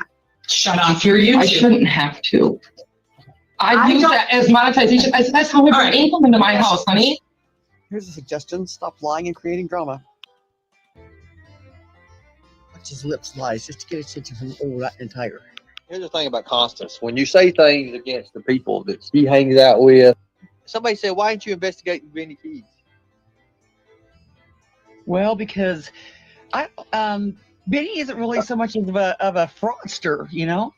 Shut off your YouTube. I shouldn't have to. I use that as monetization. That's how we bring income into my house, honey. Here's a suggestion. Stop lying and creating drama. Watch his lips lies just to get attention from all that and Tiger. Here's the thing about Constance. When you say things against the people that she hangs out with, somebody said, why didn't you investigate Benny Keys? Well, because Benny isn't really so much of a fraudster, you know?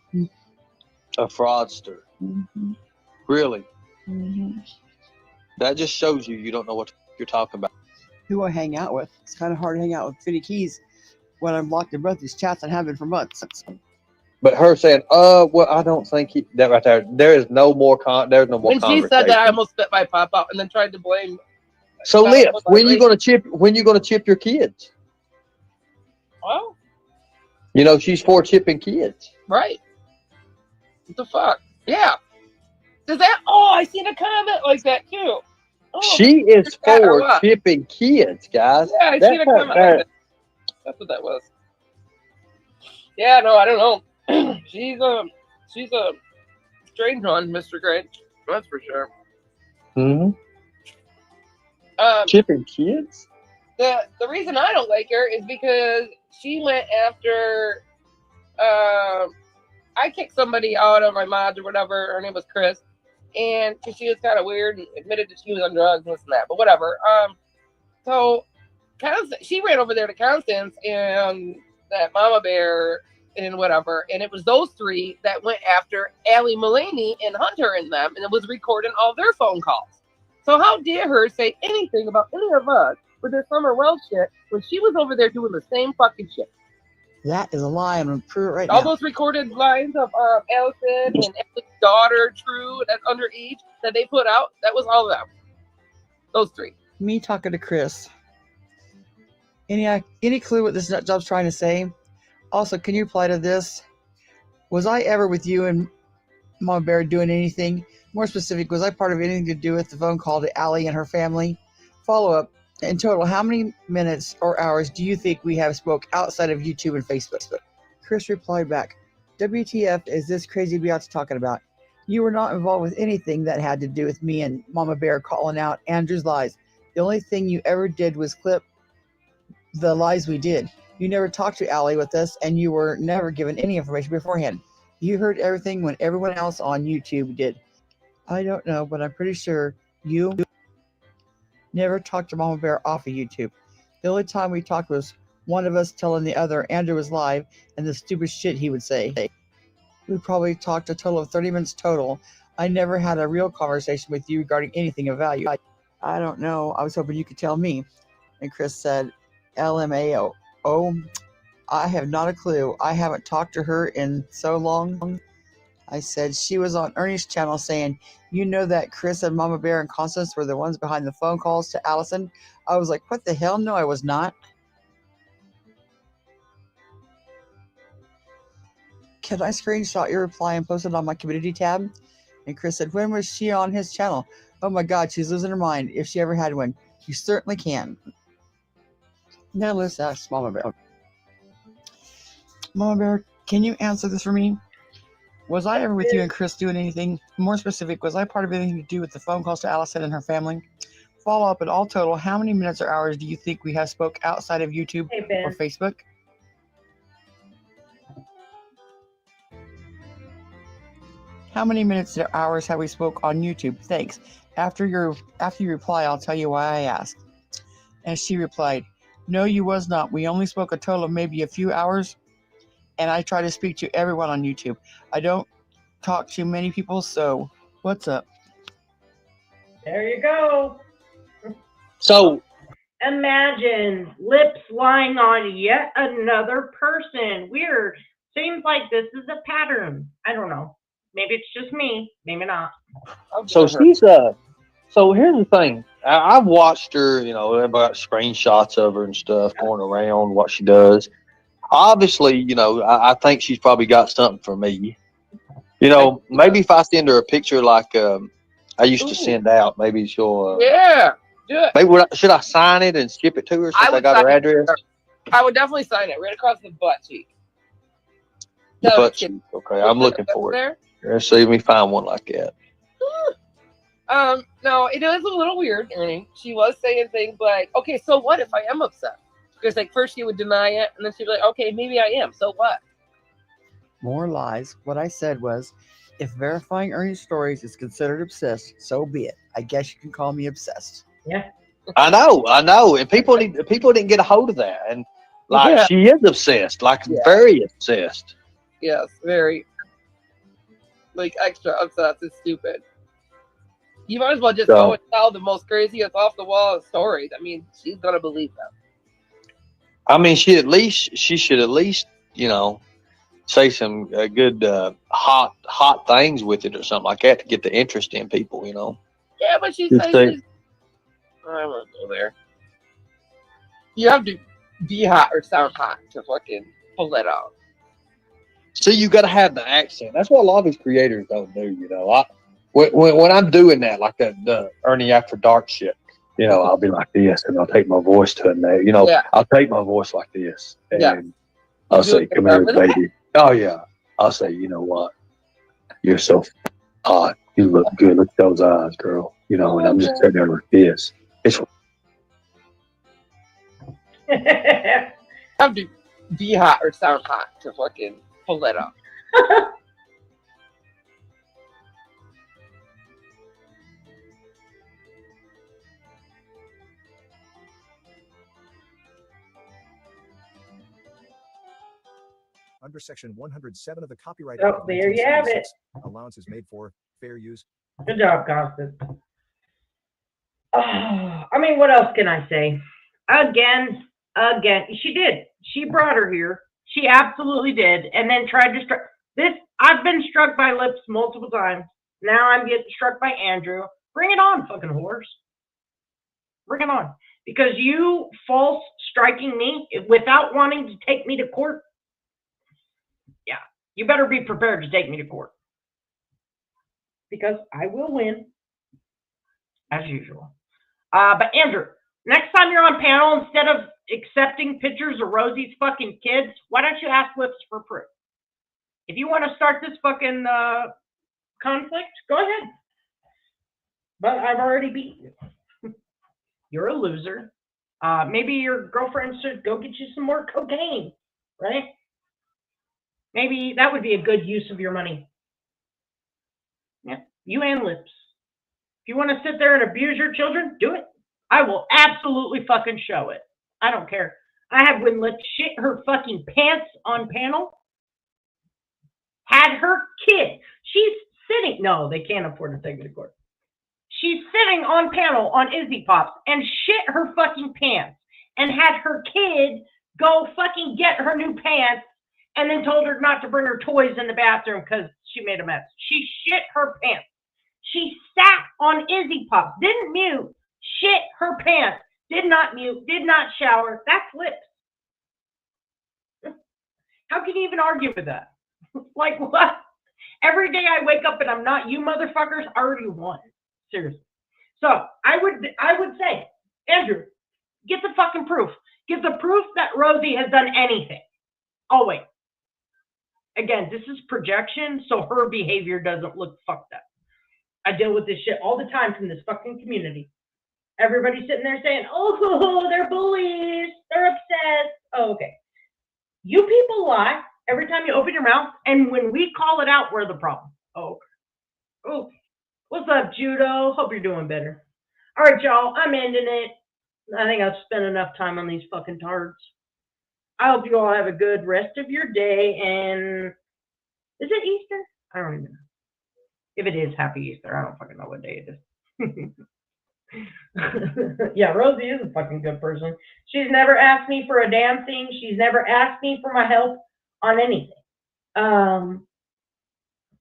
A fraudster. Mm-hmm. Really? Mm-hmm. That just shows you don't know what you're talking about. Who I hang out with. It's kind of hard to hang out with Benny Keys when I'm locked in both these chats and have been for months. But her saying, well, I don't think that right there. There is no more there's no more When she said that, I almost spit my pop out and then tried to blame. So Lipps, when you gonna chip your kids? Well, you know she's for chipping kids. Right. What the fuck? Yeah. Does that? Oh, I seen a comment like that too. Oh, she is for chipping kids, guys. Yeah, I seen a comment like that. That's what that was. Yeah, no, I don't know. she's a strange one, Mr. Grinch. That's for sure. Mm-hmm. Chipping kids? The reason I don't like her is because she went after I kicked somebody out of my mods or whatever. Her name was Chris, and she was kind of weird and admitted that she was on drugs and this and that. But whatever. So she ran over there to Constance and that Mama Bear and whatever, and it was those three that went after Allie Mulaney and Hunter and them, and it was recording all their phone calls. So how dare her say anything about any of us with their Summer Wells shit when she was over there doing the same fucking shit? That is a lie. I'm going to prove it right all now. All those recorded lines of Allison and Allison's daughter, True, that's underage, that they put out, that was all of them. Those three. Me talking to Chris. Any clue what this nut job's trying to say? Also, can you reply to this? Was I ever with you and Mama Bear doing anything? More specific, was I part of anything to do with the phone call to Allie and her family? Follow up. In total, how many minutes or hours do you think we have spoke outside of YouTube and Facebook? Chris replied back, WTF is this crazy Beyonce talking about? You were not involved with anything that had to do with me and Mama Bear calling out Andrew's lies. The only thing you ever did was clip the lies we did. You never talked to Allie with us, and you were never given any information beforehand. You heard everything when everyone else on YouTube did. I don't know, but I'm pretty sure you never talked to Mama Bear off of YouTube. The only time we talked was one of us telling the other Andrew was live and the stupid shit he would say. We probably talked a total of 30 minutes total. I never had a real conversation with you regarding anything of value. I don't know. I was hoping you could tell me. And Chris said, LMAO. Oh, I have not a clue. I haven't talked to her in so long. I said she was on Ernie's channel saying, you know that Chris and Mama Bear and Constance were the ones behind the phone calls to Allison? I was like, what the hell? No, I was not. Can I screenshot your reply and post it on my community tab? And Chris said, when was she on his channel? Oh my God, she's losing her mind if she ever had one. You certainly can. Now let's ask Mama Bear. Mama Bear, can you answer this for me? Was I ever with you and Chris doing anything? More specific, was I part of anything to do with the phone calls to Allison and her family? Follow up, in all total, how many minutes or hours do you think we have spoke outside of YouTube or Facebook? How many minutes or hours have we spoke on YouTube? Thanks. After you reply, I'll tell you why I asked. And she replied, no, you was not. We only spoke a total of maybe a few hours. And I try to speak to everyone on YouTube. I don't talk to many people, so what's up? There you go. So Imagine Lipps lying on yet another person. Weird. Seems like this is a pattern. I don't know. Maybe it's just me. Maybe not. So she's so here's the thing. I've watched her, you know, about screenshots of her and stuff going around what she does. Obviously, you know, I think she's probably got something for me. You know, maybe if I send her a picture like I used to send out, maybe she'll. Yeah. Do it. Maybe should I sign it and skip it to her since I got her address? I would definitely sign it right across the butt cheek. The butt cheek. Okay, I'm looking for it. Let's see if we find one like that. No, it is a little weird, Ernie. She was saying things like, okay, so what if I am upset? Because like first she would deny it, and then she'd be like, okay, maybe I am. So what? More lies. What I said was, if verifying Ernie's stories is considered obsessed, so be it. I guess you can call me obsessed. Yeah. I know, and people didn't get a hold of that, and like she is obsessed, like very obsessed. Yes, very. Like extra obsessed is stupid. You might as well just go and tell the most craziest off the wall stories. I mean, she's gonna believe them. I mean, she should at least, you know, say some good hot things with it or something like that to get the interest in people, you know. Yeah, but she says she's... I won't go there. You have to be hot or sound hot to fucking pull that off. See, you got to have the accent. That's what a lot of these creators don't do, you know. When I'm doing that, like the Ernie After Dark shit, you know, I'll be like this, and I'll take my voice to it. You know, I'll take my voice like this, and I'll say, "Come here, baby." Oh yeah, I'll say, "You know what? You're so hot. You look good. Look at those eyes, girl." You know, and I'm just sitting there like this. It's have to be hot or sound hot to fucking pull that off. Under Section 107 of the Copyright Oh, Act of there you have it. 1976, allowance is made for fair use. Good job, Constance. I mean, what else can I say? Again, she did. She brought her here. She absolutely did, and then tried to strike this. I've been struck by Lipps multiple times. Now I'm getting struck by Andrew. Bring it on, fucking horse. Bring it on, because you false striking me without wanting to take me to court. Yeah, you better be prepared to take me to court, because I will win, as usual. But Andrew, next time you're on panel, instead of accepting pictures of Rosie's fucking kids, why don't you ask Lipps for proof? If you want to start this fucking conflict, go ahead. But I've already beat you. You're a loser. Maybe your girlfriend should go get you some more cocaine, right? Maybe that would be a good use of your money. Yeah, you and Lipps. If you want to sit there and abuse your children, do it. I will absolutely fucking show it. I don't care. I have when Lipps shit her fucking pants on panel. Had her kid. She's sitting. No, they can't afford to take me to court. She's sitting on panel on Izzy Pops and shit her fucking pants and had her kid go fucking get her new pants and then told her not to bring her toys in the bathroom because she made a mess. She shit her pants. She sat on Izzy Pops, didn't mute, shit her pants, did not mute, did not shower. That's Lipps. How can you even argue with that? Like what? Every day I wake up and I'm not, you motherfuckers already won. Seriously. So I would say, Andrew, get the fucking proof. Get the proof that Rosie has done anything. Oh wait. Again, this is projection, so her behavior doesn't look fucked up. I deal with this shit all the time from this fucking community. Everybody's sitting there saying, oh, they're bullies. They're obsessed. Oh, okay. You people lie every time you open your mouth, and when we call it out, we're the problem. Oh, okay. What's up, Judo? Hope you're doing better. All right, y'all. I'm ending it. I think I've spent enough time on these fucking tards. I hope you all have a good rest of your day. And is it Easter? I don't even know. If it is, happy Easter. I don't fucking know what day it is. Yeah, Rosie is a fucking good person. She's never asked me for a damn thing. She's never asked me for my help on anything.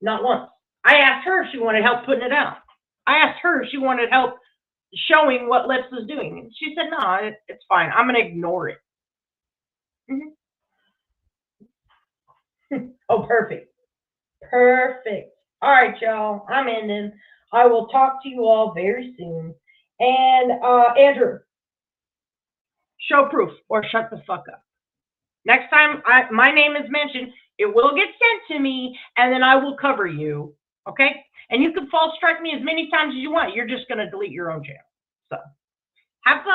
Not once. I asked her if she wanted help putting it out. I asked her if she wanted help showing what Lipps was doing. And she said, no, it's fine. I'm going to ignore it. Oh, perfect. Perfect. All right, y'all. I'm ending. I will talk to you all very soon. And Andrew, show proof or shut the fuck up. Next time my name is mentioned, it will get sent to me, and then I will cover you. Okay? And you can false strike me as many times as you want. You're just going to delete your own channel. So have fun.